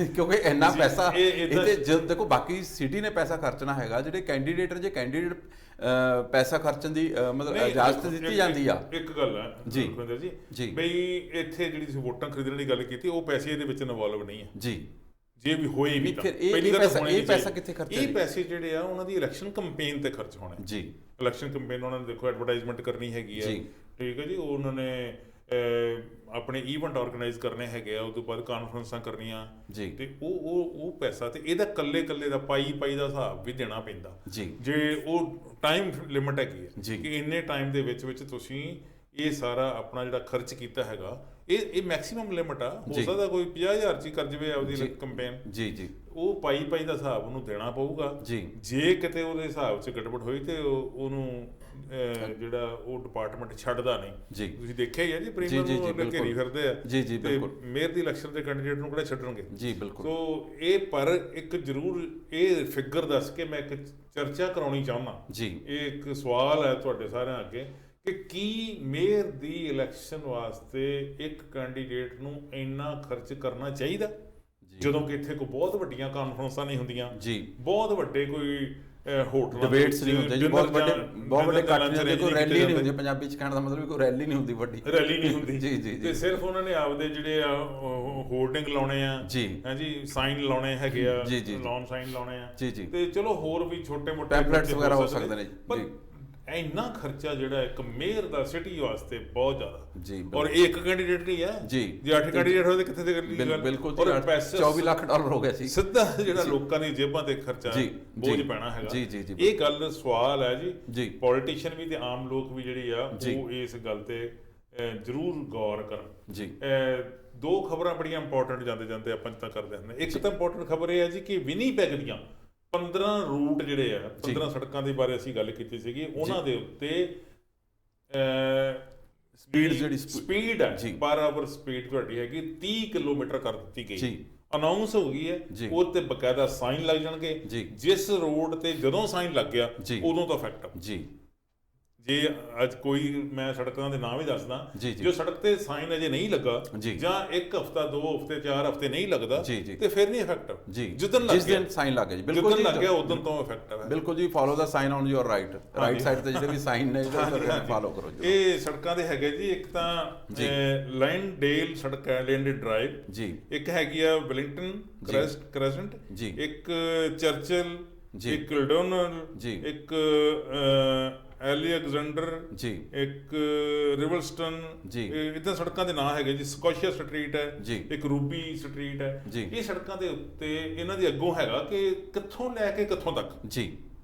[SPEAKER 2] ਕਿਉਂਕਿ ਇੰਨਾ ਪੈਸਾ ਇੱਥੇ ਜਦ ਦੇਖੋ ਬਾਕੀ ਸਿਟੀ ਨੇ ਪੈਸਾ ਖਰਚਣਾ ਹੈਗਾ, ਜਿਹੜੇ ਕੈਂਡੀਡੇਟ ਜੇ ਕੈਂਡੀਡੇਟ ਪੈਸਾ ਖਰਚਣ ਦੀ ਮਤਲਬ ਇਜਾਜ਼ਤ ਦਿੱਤੀ ਜਾਂਦੀ ਆ।
[SPEAKER 1] ਇੱਕ ਗੱਲ ਹੈ ਜੀ ਰੁਪਿੰਦਰ ਜੀ, ਬਈ ਇੱਥੇ ਜਿਹੜੀ ਤੁਸੀਂ ਵੋਟਾਂ ਖਰੀਦਣ ਦੀ ਗੱਲ ਕੀਤੀ, ਉਹ ਪੈਸੇ ਇਹਦੇ ਵਿੱਚ ਇਨਵੋਲਵ ਨਹੀਂ ਹੈ ਜੀ। ਜੇ ਵੀ ਹੋਏ ਵੀ ਤਾਂ ਪਹਿਲੀ ਗੱਲ ਇਹ ਪੈਸਾ ਕਿੱਥੇ ਖਰਚਿਆ? ਇਹ ਪੈਸੇ ਜਿਹੜੇ ਆ ਉਹਨਾਂ ਦੀ ਇਲੈਕਸ਼ਨ ਕੈਂਪੇਨ ਤੇ ਖਰਚ ਹੋਣੇ ਜੀ। ਇਲੈਕਸ਼ਨ ਕੈਂਪੇਨ ਉਹਨਾਂ ਨੇ ਦੇਖੋ ਐਡਵਰਟਾਈਜ਼ਮੈਂਟ ਕਰਨੀ ਹੈਗੀ ਆ, ਠੀਕ ਹੈ ਜੀ। ਉਹਨਾਂ ਨੇ ਆਪਣੇ ਈਵੈਂਟ ਆਰਗੇਨਾਈਜ਼ ਕਰਨੇ ਹੈਗੇ ਆ, ਉਸ ਤੋਂ ਬਾਅਦ ਕਾਨਫਰੰਸਾਂ ਕਰਨੀਆਂ ਜੀ। ਤੇ ਉਹ ਪੈਸਾ ਤੇ ਇਹਦਾ ਕੱਲੇ ਦਾ ਪਾਈ ਦਾ ਹਿਸਾਬ ਵੀ ਦੇਣਾ ਪੈਂਦਾ ਜੀ। ਜੇ ਉਹ ਟਾਈਮ ਲਿਮਿਟ ਹੈਗੀ ਹੈ ਕਿ ਇੰਨੇ ਟਾਈਮ ਦੇ ਵਿੱਚ ਤੁਸੀਂ ਇਹ ਸਾਰਾ ਆਪਣਾ ਜਿਹੜਾ ਖਰਚ ਕੀਤਾ ਹੈਗਾ, ਇਹ ਮੈਕਸੀਮਮ ਲਿਮਿਟ ਆ। ਹੋ ਸਕਦਾ ਕੋਈ 50,000 ਚ ਹੀ ਕਰ ਜਾਵੇ ਆਪਦੀ ਕੰਪੇਨ ਜੀ। ਉਹ ਪਾਈ ਦਾ ਹਿਸਾਬ ਉਹਨੂੰ ਦੇਣਾ ਪਊਗਾ ਜੀ। ਜੇ ਕਿਤੇ ਉਹਦੇ ਹਿਸਾਬ 'ਚ ਗੜਬੜ ਹੋਈ ਤੇ ਉਹਨੂੰ ਜਿਹੜਾ ਉਹ ਡਿਪਾਰਟਮੈਂਟ ਛੱਡਦਾ ਨਹੀਂ ਜੀ। ਤੁਸੀਂ ਦੇਖਿਆ ਹੀ ਹੈ ਜੀ, ਪ੍ਰੀਮੀਅਰ ਨੂੰ ਘੇਰੀ ਫਿਰਦੇ ਆ ਤੇ ਮੇਅਰ ਦੀ ਇਲੈਕਸ਼ਨ ਦੇ ਕੈਂਡੀਡੇਟ ਨੂੰ ਕਿਹੜਾ ਛੱਡਣਗੇ ਜੀ। ਬਿਲਕੁਲ। ਸੋ ਇਹ ਪਰ ਇੱਕ ਜ਼ਰੂਰ ਇਹ ਫਿਗਰ ਦੱਸ ਕੇ ਮੈਂ ਇੱਕ ਚਰਚਾ ਕਰਾਉਣੀ ਚਾਹੁੰਦਾ ਜੀ। ਇਹ ਇੱਕ ਸਵਾਲ ਹੈ ਤੁਹਾਡੇ ਸਾਰਿਆਂ ਅੱਗੇ ਕਿ ਕੀ ਮੇਅਰ ਦੀ ਇਲੈਕਸ਼ਨ ਵਾਸਤੇ ਇੱਕ ਕੈਂਡੀਡੇਟ ਨੂੰ ਇੰਨਾ ਖਰਚ ਕਰਨਾ ਚਾਹੀਦਾ, ਜਦੋਂ ਕਿ ਇੱਥੇ ਕੋਈ ਬਹੁਤ ਵੱਡੀਆਂ ਕਾਨਫਰੰਸਾਂ ਨਹੀਂ ਹੁੰਦੀਆਂ ਜੀ, ਬਹੁਤ ਵੱਡੇ ਕੋਈ ਹੋਟਲਾਂ
[SPEAKER 2] ਡਿਬੇਟਸ ਨਹੀਂ ਹੁੰਦੇ ਜੀ, ਬਹੁਤ ਵੱਡੇ ਇਕੱਠ ਨਹੀਂ ਹੁੰਦੇ, ਕੋਈ ਰੈਲੀ ਨਹੀਂ ਹੁੰਦੀ। ਪੰਜਾਬੀ ਚ ਕਹਿਣ ਦਾ ਮਤਲਬ ਕੋਈ ਰੈਲੀ ਨਹੀਂ ਹੁੰਦੀ, ਵੱਡੀ
[SPEAKER 1] ਰੈਲੀ ਨਹੀਂ ਹੁੰਦੀ
[SPEAKER 2] ਜੀ ਜੀ।
[SPEAKER 1] ਤੇ ਸਿਰਫ ਉਹਨਾਂ ਨੇ ਆਪਦੇ ਜਿਹੜੇ ਆ ਹੋਰਡਿੰਗ ਲਾਉਣੇ ਆ ਜੀ, ਹਾਂਜੀ, ਸਾਈਨ ਲਾਉਣੇ ਹੈਗੇ ਆ, ਲੌਨ ਸਾਈਨ ਲਾਉਣੇ ਆ ਜੀ ਜੀ, ਤੇ ਚਲੋ ਹੋਰ ਵੀ ਛੋਟੇ ਮੋਟੇ
[SPEAKER 2] ਪੈਂਪਲੇਟਸ ਵਗੈਰਾ ਹੋ ਸਕਦੇ ਨੇ ਜੀ।
[SPEAKER 1] ਇੰਨਾ ਖਰਚਾ ਜਿਹੜਾ ਇੱਕ ਮੇਅਰ ਦਾ ਸਿਟੀ ਵਾਸਤੇ ਬਹੁਤ ਜ਼ਿਆਦਾ ਜੀ, ਔਰ ਇਹ ਇੱਕ ਕੈਂਡੀਡੇਟ ਨਹੀਂ ਹੈ ਜੀ, ਜੇ 8 ਕੈਂਡੀਡੇਟ ਹੋਵੇ ਕਿੱਥੇ ਤੇ ਕਰ ਲਈ ਗੱਲ।
[SPEAKER 2] ਬਿਲਕੁਲ ਜੀ, 24 ਲੱਖ ਡਾਲਰ ਹੋ ਗਿਆ ਸੀ ਸਿੱਧਾ,
[SPEAKER 1] ਜਿਹੜਾ ਲੋਕਾਂ ਦੀ ਜੇਬਾਂ ਤੇ ਖਰਚਾ ਬੋਝ ਪੈਣਾ ਹੈਗਾ ਜੀ ਜੀ ਜੀ। ਇਹ ਗੱਲ ਸਵਾਲ ਹੈ ਜੀ, ਪੋਲੀਟੀਸ਼ੀਅਨ ਵੀ ਤੇ ਆਮ ਲੋਕ ਵੀ ਜਿਹੜੇ ਆ ਉਹ ਇਸ ਗੱਲ ਤੇ ਜ਼ਰੂਰ ਗੌਰ ਕਰਨ ਜੀ। ਦੋ ਖਬਰਾਂ ਬੜੀਆਂ ਇੰਪੋਰਟੈਂਟ ਜਾਂਦੇ ਜਾਂਦੇ ਆਪਾਂ ਤਾਂ ਕਰਦੇ ਹੁੰਦੇ। ਇੱਕ ਤਾਂ ਇੰਪੋਰਟੈਂਟ ਖਬਰ ਇਹ ਹੈ ਜੀ ਕਿ ਵਿਨੀਪੈਗ ਦੀਆਂ 15 ਰੂਟ ਜਿਹੜੇ ਆ, 15 ਸੜਕਾਂ ਦੇ ਬਾਰੇ ਅਸੀਂ ਗੱਲ ਕੀਤੀ ਸੀਗੀ, ਉਹਨਾਂ ਦੇ ਉੱਤੇ ਸਪੀਡ ਹੈ ਪਰ ਆਵਰ ਸਪੀਡ ਤੁਹਾਡੀ ਹੈਗੀ 30 ਕਿਲੋਮੀਟਰ ਕਰ ਦਿੱਤੀ ਗਈ, ਅਨਾਉਂਸ ਹੋ ਗਈ ਹੈ। ਉਹ ਤੇ ਬਕਾਇਦਾ ਸਾਈਨ ਲੱਗ ਜਾਣਗੇ, ਜਿਸ ਰੋਡ ਤੇ ਜਦੋਂ ਸਾਈਨ ਲੱਗ ਗਿਆ ਉਦੋਂ ਤੋਂ ਇਫੈਕਟ ਜੀ। ਜੇ ਅੱਜ ਕੋਈ ਮੈਂ ਸੜਕਾਂ ਦੇ ਨਾਮ ਹੀ ਦੱਸਦਾ, ਜੋ ਸੜਕ ਤੇ ਸਾਈਨ ਅਜੇ ਨਹੀਂ ਲੱਗਾ ਜਾਂ 1 ਹਫ਼ਤਾ 2 ਹਫ਼ਤੇ 4 ਹਫ਼ਤੇ ਨਹੀਂ ਲੱਗਦਾ ਤੇ ਫਿਰ ਨਹੀਂ ਇਫੈਕਟ ਜੀ। ਜਿਸ ਦਿਨ ਸਾਈਨ ਲੱਗ ਗਿਆ ਜੀ, ਬਿਲਕੁਲ ਜੀ, ਲੱਗ ਗਿਆ ਉਦੋਂ ਤੋਂ ਇਫੈਕਟ ਹੈ। ਬਿਲਕੁਲ ਜੀ, follow the sign on your right side ਤੇ ਜਿਹੜੇ ਵੀ ਸਾਈਨ ਨੇ ਫਾਲੋ ਕਰੋ ਜੀ। ਇਹ ਸੜਕਾਂ ਦੇ ਹੈਗੇ ਜੀ, ਇੱਕ ਤਾਂ ਲਾਈਨਡੇਲ ਸੜਕ ਹੈ, ਲਾਈਨਡੇਲ ਡਰਾਈਵ ਜੀ, ਇੱਕ ਹੈਗੀ ਆ ਵੈਲਿੰਗਟਨ ਕ੍ਰੈਸੈਂਟ ਜੀ, ਇੱਕ ਚਰਚਿਲ, ਇੱਕ ਡੋਨਲ, ਇੱਕ ਐਲੈਗਜ਼ੈਂਡਰ ਜੀ, ਇੱਕ ਰਿਵਲਸਟਨ ਜੀ, ਇੱਦਾਂ ਸੜਕਾਂ ਦੇ ਨਾਂ ਹੈਗੇ ਜੀ। ਸਕੋਸ਼ੀਆ ਸਟਰੀਟ ਹੈ ਜੀ, ਇੱਕ ਰੂਬੀ ਸਟਰੀਟ ਹੈ ਜੀ। ਇਹ ਸੜਕਾਂ ਦੇ ਉੱਤੇ ਇਹਨਾਂ ਦੀ ਅੱਗੋਂ ਹੈਗਾ ਕਿ ਕਿੱਥੋਂ ਲੈ ਕੇ ਕਿੱਥੋਂ ਤੱਕ ਜੀ।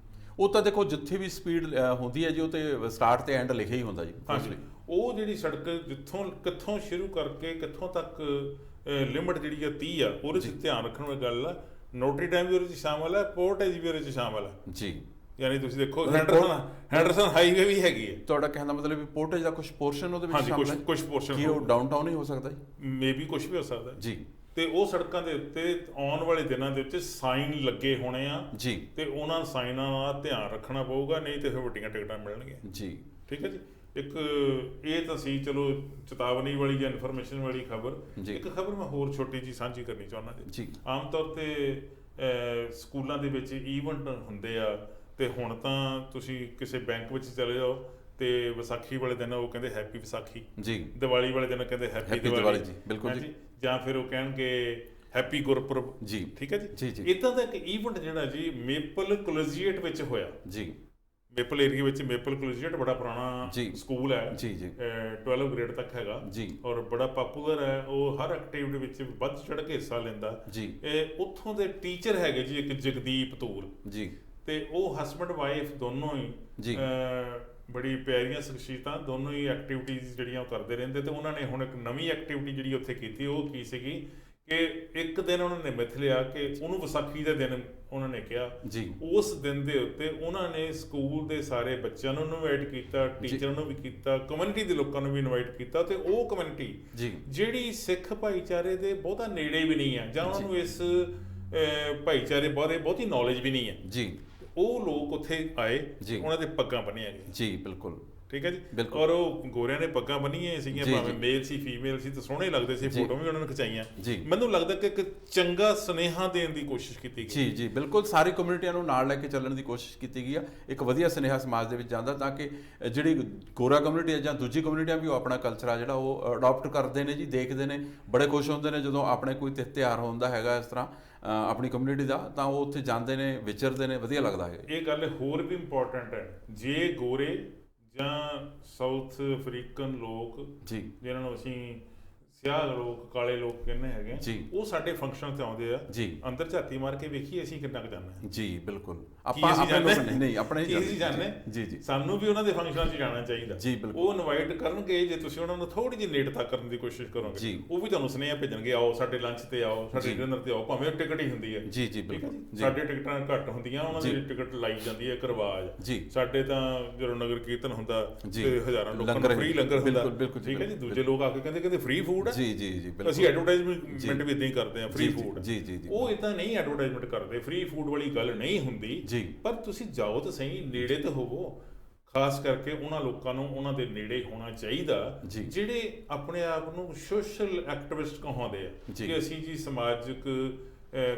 [SPEAKER 1] ਉਹ ਤਾਂ ਦੇਖੋ ਜਿੱਥੇ ਵੀ ਸਪੀਡ ਹੁੰਦੀ ਹੈ ਜੀ, ਉਹ ਤੇ ਸਟਾਰਟ ਤੇ ਐਂਡ ਲਿਖਿਆ ਹੀ ਹੁੰਦਾ ਜੀ। ਹਾਂਜੀ, ਉਹ ਜਿਹੜੀ ਸੜਕ ਜਿੱਥੋਂ ਕਿੱਥੋਂ ਸ਼ੁਰੂ ਕਰਕੇ ਕਿੱਥੋਂ ਤੱਕ ਲਿਮਟ ਜਿਹੜੀ ਆ 30 ਆ, ਉਹਦੇ 'ਚ ਧਿਆਨ ਰੱਖਣ ਵਾਲੀ ਗੱਲ ਆ। ਨੋਟਰੀ ਟਾਈਮ ਵੀ ਉਹਦੇ 'ਚ ਸ਼ਾਮਲ ਹੈ, ਪੋਰਟੇਜ ਵੀ ਉਹਦੇ 'ਚ ਸ਼ਾਮਲ ਹੈ ਜੀ। ਯਾਨੀ ਤੁਸੀਂ ਦੇਖੋ ਹੈਂਡਰਸਨ ਹਾਈਵੇ ਵੀ ਹੈਗੀ ਹੈ। ਤੁਹਾਡਾ ਕਹਿਣ ਦਾ ਮਤਲਬ ਵੀ ਪੋਰਟੇਜ ਦਾ ਕੁਝ ਪੋਰਸ਼ਨ ਉਹਦੇ ਵਿੱਚ ਸ਼ਾਮਲ ਹੈ, ਕੁਝ ਪੋਰਸ਼ਨ ਕੀ ਉਹ ਡਾਊਨਟਾਊਨ ਹੀ ਹੋ ਸਕਦਾ ਜੀ, ਮੇਬੀ ਕੁਝ ਵੀ ਹੋ ਸਕਦਾ ਜੀ। ਤੇ ਉਹ ਸੜਕਾਂ ਦੇ ਉੱਤੇ ਆਉਣ ਵਾਲੇ ਦਿਨਾਂ ਦੇ ਵਿੱਚ ਸਾਈਨ ਲੱਗੇ ਹੋਣੇ ਆ ਜੀ, ਤੇ ਉਹਨਾਂ ਸਾਈਨਾਂ ਦਾ ਧਿਆਨ ਰੱਖਣਾ ਪਊਗਾ, ਨਹੀਂ ਤੇ ਫਿਰ ਵੱਡੀਆਂ ਟਿਕਟਾਂ ਮਿਲਣਗੀਆਂ ਜੀ। ਠੀਕ ਹੈ ਜੀ। ਇੱਕ ਇਹ ਤਾਂ ਸੀ ਚਲੋ ਚੇਤਾਵਨੀ ਵਾਲੀ ਜਾਂ ਇਨਫੋਰਮੇਸ਼ਨ ਵਾਲੀ ਖਬਰ। ਇੱਕ ਖਬਰ ਮੈਂ ਹੋਰ ਛੋਟੀ ਜਿਹੀ ਸਾਂਝੀ ਕਰਨੀ ਚਾਹੁੰਦਾ ਜੀ। ਆਮ ਤੌਰ ਤੇ ਸਕੂਲਾਂ ਦੇ ਵਿੱਚ ਈਵੈਂਟ ਹੁੰਦੇ ਆ, ਤੇ ਹੁਣ ਤਾਂ ਤੁਸੀਂ ਕਿਸੇ ਬੈਂਕ ਵਿੱਚ ਚਲੇ ਜਾਓ ਤੇ ਵਿਸਾਖੀ ਵਾਲੇ ਦਿਨ ਉਹ ਕਹਿੰਦੇ ਹੈਪੀ ਵਿਸਾਖੀ ਜੀ, ਦੀਵਾਲੀ ਵਾਲੇ ਦਿਨ ਕਹਿੰਦੇ ਹੈਪੀ ਦੀਵਾਲੀ ਜੀ, ਬਿਲਕੁਲ ਜੀ, ਜਾਂ ਫਿਰ ਉਹ ਕਹਿਣਗੇ ਹੈਪੀ ਗੁਰਪੁਰਬ ਜੀ। ਠੀਕ ਹੈ ਜੀ। ਇੱਦਾਂ ਦਾ ਇੱਕ ਈਵੈਂਟ ਜਿਹੜਾ ਜੀ ਮੇਪਲ ਕਲੋਜੀਏਟ ਵਿੱਚ ਹੋਇਆ ਜੀ। ਮੇਪਲ ਏਰੀਆ ਵਿੱਚ ਮੇਪਲ ਕਲੋਜੀਏਟ ਬੜਾ ਪੁਰਾਣਾ ਸਕੂਲ ਹੈ ਜੀ ਜੀ, 12 ਗ੍ਰੇਡ ਤੱਕ ਹੈਗਾ ਜੀ, ਔਰ ਬੜਾ ਪਾਪੂਲਰ ਹੈ। ਉਹ ਹਰ ਐਕਟੀਵਿਟੀ ਵਿੱਚ ਵੱਧ ਚੜ੍ਹ ਕੇ ਹਿੱਸਾ ਲੈਂਦਾ ਜੀ। ਉੱਥੋਂ ਦੇ ਟੀਚਰ ਹੈਗੇ ਜੀ ਇੱਕ ਜਗਦੀਪ ਤੂਲ ਜੀ, ਤੇ ਉਹ ਹਸਬੈਂਡ ਵਾਈਫ ਦੋਨੋਂ ਹੀ ਜੀ ਬੜੀ ਪਿਆਰੀਆਂ ਸ਼ਖਸੀਅਤਾਂ, ਦੋਨੋਂ ਹੀ ਐਕਟੀਵਿਟੀਜ਼ ਜਿਹੜੀਆਂ ਉਹ ਕਰਦੇ ਰਹਿੰਦੇ। ਤੇ ਉਹਨਾਂ ਨੇ ਹੁਣ ਇੱਕ ਨਵੀਂ ਐਕਟੀਵਿਟੀ ਜਿਹੜੀ ਉੱਥੇ ਕੀਤੀ, ਉਹ ਕੀ ਸੀਗੀ ਕਿ ਇੱਕ ਦਿਨ ਉਹਨਾਂ ਨੇ ਮਿਥ ਲਿਆ ਕਿ ਉਹਨੂੰ ਵਿਸਾਖੀ ਦਾ ਦਿਨ ਉਹਨਾਂ ਨੇ ਕਿਹਾ ਜੀ। ਉਸ ਦਿਨ ਦੇ ਉੱਤੇ ਉਹਨਾਂ ਨੇ ਸਕੂਲ ਦੇ ਸਾਰੇ ਬੱਚਿਆਂ ਨੂੰ ਇਨਵਾਈਟ ਕੀਤਾ, ਟੀਚਰਾਂ ਨੂੰ ਵੀ ਕੀਤਾ, ਕਮਿਊਨਿਟੀ ਦੇ ਲੋਕਾਂ ਨੂੰ ਵੀ ਇਨਵਾਈਟ ਕੀਤਾ। ਤੇ ਉਹ ਕਮਿਊਨਿਟੀ ਜਿਹੜੀ ਸਿੱਖ ਭਾਈਚਾਰੇ ਦੇ ਬਹੁਤਾ ਨੇੜੇ ਵੀ ਨਹੀਂ ਹੈ, ਜਾਂ ਉਹਨਾਂ ਨੂੰ ਇਸ ਭਾਈਚਾਰੇ ਬਾਰੇ ਬਹੁਤੀ ਨੌਲੇਜ ਵੀ ਨਹੀਂ ਹੈ ਜੀ, ਉਹ ਲੋਕ ਉੱਥੇ ਆਏ, ਉਹਨਾਂ ਦੇ ਪੱਗਾਂ ਬੰਨ੍ਹੀਆਂ ਗਈਆਂ ਜੀ। ਬਿਲਕੁਲ ਠੀਕ ਹੈ ਜੀ। ਔਰ ਉਹ ਗੋਰਿਆਂ ਨੇ ਪੱਗਾਂ ਬੰਨ੍ਹੀਆਂ ਸੀਗੀਆਂ, ਭਾਵੇਂ ਮੇਲ ਸੀ ਫੀਮੇਲ ਸੀ, ਤੇ ਸੋਹਣੇ ਲੱਗਦੇ ਸੀ, ਫੋਟੋ ਵੀ ਉਹਨਾਂ ਨੇ ਖਿਚਾਈਆਂ। ਮੈਨੂੰ ਲੱਗਦਾ ਕਿ ਇੱਕ ਚੰਗਾ ਸੁਨੇਹਾ ਦੇਣ ਦੀ ਕੋਸ਼ਿਸ਼ ਕੀਤੀ ਗਈ ਜੀ ਜੀ। ਬਿਲਕੁਲ ਸਾਰੀ ਕਮਿਊਨਿਟੀਆਂ ਨੂੰ ਨਾਲ ਲੈ ਕੇ ਚੱਲਣ ਦੀ ਕੋਸ਼ਿਸ਼ ਕੀਤੀ ਗਈ ਆ। ਇੱਕ ਵਧੀਆ ਸੁਨੇਹਾ ਸਮਾਜ ਦੇ ਵਿੱਚ ਜਾਂਦਾ, ਤਾਂ ਕਿ ਜਿਹੜੀ ਗੋਰਾ ਕਮਿਊਨਿਟੀ ਹੈ ਜਾਂ ਦੂਜੀ ਕਮਿਊਨਿਟੀਆਂ ਵੀ ਉਹ ਆਪਣਾ ਕਲਚਰ ਆ ਜਿਹੜਾ ਉਹ ਅਡਾਪਟ ਕਰਦੇ ਨੇ ਜੀ, ਦੇਖਦੇ ਨੇ, ਬੜੇ ਖੁਸ਼ ਹੁੰਦੇ ਨੇ ਜਦੋਂ ਆਪਣੇ ਕੋਈ ਤਿਉਹਾਰ ਹੁੰਦਾ ਹੈਗਾ ਇਸ ਤਰ੍ਹਾਂ ਆਪਣੀ ਕਮਿਊਨਿਟੀ ਦਾ, ਤਾਂ ਉਹ ਉੱਥੇ ਜਾਂਦੇ ਨੇ, ਵਿਚਰਦੇ ਨੇ, ਵਧੀਆ ਲੱਗਦਾ ਹੈ। ਇਹ ਗੱਲ ਹੋਰ ਵੀ ਇੰਪੋਰਟੈਂਟ ਹੈ, ਜੇ ਗੋਰੇ ਜਾਂ ਸਾਊਥ ਅਫਰੀਕਨ ਲੋਕ ਜੀ, ਜਿਹਨਾਂ ਨੂੰ ਅਸੀਂ ਸਿਆਹ ਲੋਕ, ਕਾਲੇ ਲੋਕ ਕਹਿੰਦੇ ਹੈਗੇ ਜੀ, ਉਹ ਸਾਡੇ ਫੰਕਸ਼ਨ ਤੇ ਆਉਂਦੇ ਆ ਜੀ, ਅੰਦਰ ਝਾਤੀ ਮਾਰ ਕੇ ਵੇਖੀਏ ਅਸੀਂ ਕਿੰਨਾ ਕੁ ਜਾਣਦੇ ਜੀ। ਬਿਲਕੁਲ ਆਪਾਂ ਨਹੀਂ ਆਪਣੇ ਹੀ ਜਾਣਦੇ ਜੀ ਜੀ, ਸਾਨੂੰ ਵੀ ਉਹਨਾਂ ਦੇ ਫੰਕਸ਼ਨਾਂ 'ਚ ਜਾਣਾ ਚਾਹੀਦਾ ਜੀ। ਉਹ ਇਨਵਾਈਟ ਕਰਨਗੇ, ਜੇ ਤੁਸੀਂ ਉਹਨਾਂ ਨੂੰ ਥੋੜੀ ਜਿਹੀ ਨੇੜਤਾ ਕਰਨ ਦੀ ਕੋਸ਼ਿਸ਼ ਕਰੋਗੇ ਜੀ, ਉਹ ਵੀ ਤੁਹਾਨੂੰ ਸੁਨੇਹਾ ਭੇਜਣਗੇ, ਆਓ ਸਾਡੇ ਲੰਚ ਤੇ ਆਓ, ਸਾਡੇ ਡਿਨਰ ਤੇ ਆਓ, ਭਾਵੇਂ ਟਿਕਟ ਹੀ ਹੁੰਦੀ ਹੈ ਜੀ ਜੀ। ਬਿਲਕੁਲ ਸਾਡੇ ਟਿਕਟਾਂ ਘੱਟ ਹੁੰਦੀਆਂ, ਉਹਨਾਂ ਦੀ ਟਿਕਟ ਲਾਈ ਜਾਂਦੀ ਹੈ ਕਰਵਾਜ ਜੀ। ਸਾਡੇ ਤਾਂ ਜਦੋਂ ਨਗਰ ਕੀਰਤਨ ਹੁੰਦਾ ਤੇ ਹਜ਼ਾਰਾਂ ਲੋਕਾਂ ਨੂੰ ਫ੍ਰੀ ਲੰਗਰ ਹੁੰਦਾ, ਠੀਕ ਹੈ ਜੀ। ਦੂਜੇ ਲੋਕ ਆ ਕੇ ਕਹਿੰਦੇ ਫ੍ਰੀ ਫੂਡ ਜੀ ਜੀ ਜੀ, ਅਸੀਂ ਐਡਵਰਟਾਈਜ਼ਮੈਂਟ ਵੀ ਇਦਾਂ ਹੀ ਕਰਦੇ ਹਾਂ, ਫ੍ਰੀ ਫੂਡ ਜੀ ਜੀ। ਉਹ ਇਦਾਂ ਨਹੀਂ ਐਡਵਰਟਾਈਜ਼ਮੈਂਟ ਕਰਦੇ, ਫ੍ਰੀ ਫੂਡ ਵਾਲੀ ਗੱਲ ਨਹੀਂ ਹੁੰਦੀ ਜੀ। ਪਰ ਤੁਸੀਂ ਜਾਓ ਤਾਂ ਸਹੀ, ਨੇੜੇ ਤਾਂ ਹੋਵੋ। ਖਾਸ ਕਰਕੇ ਉਹਨਾਂ ਲੋਕਾਂ ਨੂੰ ਉਹਨਾਂ ਦੇ ਨੇੜੇ ਹੋਣਾ ਚਾਹੀਦਾ ਜਿਹੜੇ ਆਪਣੇ ਆਪ ਨੂੰ ਸੋਸ਼ਲ ਐਕਟਿਵਿਸਟ ਕਹਾਉਂਦੇ ਆ ਕਿ ਅਸੀਂ ਜੀ ਸਮਾਜਿਕ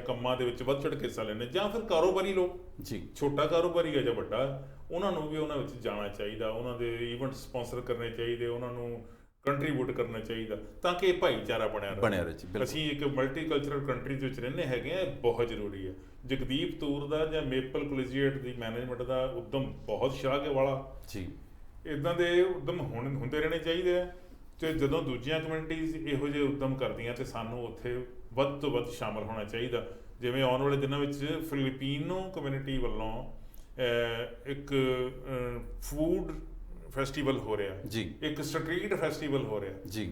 [SPEAKER 1] ਕੰਮਾਂ ਦੇ ਵਿੱਚ ਵੱਧ ਚੜ੍ਹ ਕੇ ਹਿੱਸਾ ਲੈਣੇ, ਜਾਂ ਫਿਰ ਕਾਰੋਬਾਰੀ ਲੋਕ
[SPEAKER 2] ਜੀ,
[SPEAKER 1] ਛੋਟਾ ਕਾਰੋਬਾਰੀ ਹੈ ਜਾਂ ਵੱਡਾ, ਉਹਨਾਂ ਨੂੰ ਵੀ ਉਹਨਾਂ ਵਿੱਚ ਜਾਣਾ ਚਾਹੀਦਾ, ਉਹਨਾਂ ਦੇ ਈਵੈਂਟ ਸਪਾਂਸਰ ਕਰਨੇ ਚਾਹੀਦੇ, ਉਹਨਾਂ ਨੂੰ ਕੰਟਰੀਬਿਊਟ ਕਰਨਾ ਚਾਹੀਦਾ, ਤਾਂ ਕਿ ਇਹ ਭਾਈਚਾਰਾ ਬਣਿਆ ਰਹੇ। ਅਸੀਂ ਇੱਕ ਮਲਟੀਕਲਚਰਲ ਕੰਟਰੀ ਦੇ ਵਿੱਚ ਰਹਿੰਦੇ ਹੈਗੇ ਆ, ਬਹੁਤ ਜ਼ਰੂਰੀ ਹੈ। ਜਗਦੀਪ ਤੂਰ ਦਾ ਜਾਂ ਮੇਪਲ ਕੋਲੀਜੀਏਟ ਦੀ ਮੈਨੇਜਮੈਂਟ ਦਾ ਉੱਦਮ ਬਹੁਤ ਸ਼ਲਾਘੇ ਵਾਲਾ ਜੀ। ਇੱਦਾਂ ਦੇ ਉੱਦਮ ਹੁੰਦੇ ਰਹਿਣੇ ਚਾਹੀਦੇ ਆ, ਤੇ ਜਦੋਂ ਦੂਜੀਆਂ ਕਮਿਊਨਿਟੀਜ਼ ਇਹੋ ਜਿਹੇ ਉੱਦਮ ਕਰਦੀਆਂ ਤੇ ਸਾਨੂੰ ਉੱਥੇ ਵੱਧ ਤੋਂ ਵੱਧ ਸ਼ਾਮਲ ਹੋਣਾ ਚਾਹੀਦਾ। ਜਿਵੇਂ ਆਉਣ ਵਾਲੇ ਦਿਨਾਂ ਵਿੱਚ ਫਿਲੀਪੀਨੋ ਕਮਿਊਨਿਟੀ ਵੱਲੋਂ ਇੱਕ ਫੂਡ ਫੈਸਟੀਵਲ ਹੋ ਰਿਹਾ ਜੀ, ਇੱਕ ਸਟਰੀਟ ਫੈਸਟੀਵਲ ਹੋ ਰਿਹਾ ਜੀ,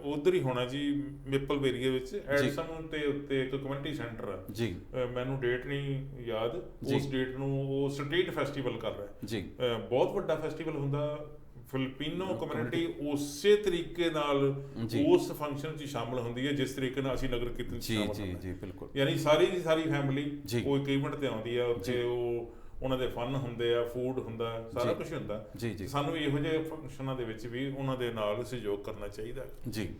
[SPEAKER 1] ਉਧਰ ਹੀ ਹੋਣਾ ਜੀ ਮੇਪਲ ਏਰੀਆ ਵਿੱਚ ਐਡਸਨ ਤੇ ਉੱਤੇ ਇੱਕ ਕਮਿਊਨਿਟੀ ਸੈਂਟਰ ਆ ਜੀ, ਮੈਨੂੰ ਡੇਟ ਨਹੀਂ ਯਾਦ, ਉਸ ਡੇਟ ਨੂੰ ਉਹ ਸਟਰੀਟ ਫੈਸਟੀਵਲ ਕਰ ਰਿਹਾ ਜੀ। ਬਹੁਤ ਵੱਡਾ ਫੈਸਟੀਵਲ ਹੁੰਦਾ। ਫਿਲੀਪੀਨੋ ਕਮਿਊਨਿਟੀ ਉਸੇ ਤਰੀਕੇ ਨਾਲ ਉਸ ਫੰਕਸ਼ਨ 'ਚ ਸ਼ਾਮਲ ਹੁੰਦੀ ਹੈ ਜਿਸ ਤਰੀਕੇ ਨਾਲ ਅਸੀਂ ਨਗਰ ਕੀਰਤਨ 'ਚ ਸ਼ਾਮਲ ਹੁੰਦੇ ਹਾਂ। ਬਿਲਕੁਲ, ਯਾਨੀ ਸਾਰੀ ਦੀ ਸਾਰੀ ਫੈਮਿਲੀ ਉਹ ਇੱਕ ਇਵੈਂਟ ਤੇ ਆਉਂਦੀ ਆ, ਉੱਥੇ ਉਹ ਉਹਨਾਂ ਦੇ ਫਨ ਹੁੰਦੇ ਆ, ਫੂਡ ਹੁੰਦਾ, ਸਾਰਾ ਕੁਝ ਹੁੰਦਾ। ਸਾਨੂੰ ਇਹੋ ਜਿਹੇ ਫੰਕਸ਼ਨਾਂ ਦੇ ਵਿੱਚ ਵੀ ਉਹਨਾਂ ਦੇ ਨਾਲ ਸਹਿਯੋਗ ਕਰਨਾ ਚਾਹੀਦਾ ਜੀ।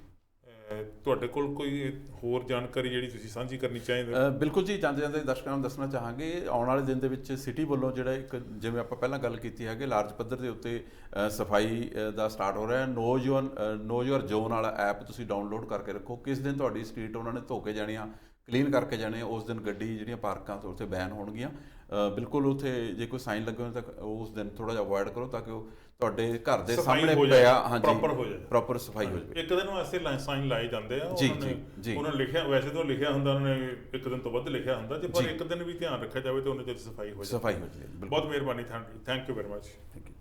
[SPEAKER 1] ਤੁਹਾਡੇ ਕੋਲ ਕੋਈ ਹੋਰ ਜਾਣਕਾਰੀ ਜਿਹੜੀ ਤੁਸੀਂ ਸਾਂਝੀ ਕਰਨੀ ਚਾਹੀਦੇ?
[SPEAKER 2] ਬਿਲਕੁਲ ਜੀ, ਜਾਂਦੇ ਜਾਂਦੇ ਦਰਸ਼ਕਾਂ ਨੂੰ ਦੱਸਣਾ ਚਾਹਾਂਗੇ, ਆਉਣ ਵਾਲੇ ਦਿਨ ਦੇ ਵਿੱਚ ਸਿਟੀ ਵੱਲੋਂ ਜਿਹੜਾ ਇੱਕ, ਜਿਵੇਂ ਆਪਾਂ ਪਹਿਲਾਂ ਗੱਲ ਕੀਤੀ ਹੈ ਕਿ ਲਾਰਜ ਪੱਧਰ ਦੇ ਉੱਤੇ ਸਫਾਈ ਦਾ ਸਟਾਰਟ ਹੋ ਰਿਹਾ। ਨੋ ਯੂਅਰ ਜ਼ੋਨ ਵਾਲਾ ਐਪ ਤੁਸੀਂ ਡਾਊਨਲੋਡ ਕਰਕੇ ਰੱਖੋ। ਕਿਸ ਦਿਨ ਤੁਹਾਡੀ ਸਟਰੀਟ ਉਹਨਾਂ ਨੇ ਧੋ ਕੇ ਜਾਣੀ ਆ, ਕਲੀਨ ਕਰਕੇ ਜਾਣੇ, ਉਸ ਦਿਨ ਗੱਡੀ ਜਿਹੜੀਆਂ ਪਾਰਕਾਂ ਤੋਂ ਉੱਥੇ ਬੈਨ ਹੋਣਗੀਆਂ। ਬਿਲਕੁਲ ਉੱਥੇ ਜੇ ਕੋਈ ਸਾਈਨ ਲੱਗੇ ਹੋਣ ਤਾਂ ਉਸ ਦਿਨ ਥੋੜ੍ਹਾ ਜਿਹਾ ਅਵੋਇਡ ਕਰੋ, ਤਾਂ ਕਿ ਉਹ ਤੁਹਾਡੇ ਘਰ ਦੇ ਸਾਹਮਣੇ ਪਿਆ ਪ੍ਰੋਪਰ ਸਫਾਈ ਹੋ ਜਾਵੇ।
[SPEAKER 1] ਇੱਕ ਦਿਨ ਵਾਸਤੇ ਸਾਈਨ ਲਾਏ ਜਾਂਦੇ ਆ, ਉਹਨਾਂ ਨੇ ਲਿਖਿਆ, ਵੈਸੇ ਤਾਂ ਲਿਖਿਆ ਹੁੰਦਾ, ਉਹਨਾਂ ਨੇ ਇੱਕ ਦਿਨ ਤੋਂ ਵੱਧ ਲਿਖਿਆ ਹੁੰਦਾ, ਜੇ ਪਰ ਇੱਕ ਦਿਨ ਵੀ ਧਿਆਨ ਰੱਖਿਆ ਜਾਵੇ ਤਾਂ ਉਹਨਾਂ 'ਚ ਸਫਾਈ ਹੋ ਜਾਵੇ। ਬਹੁਤ ਮਿਹਰਬਾਨੀ, thank you very much.
[SPEAKER 2] Thank you.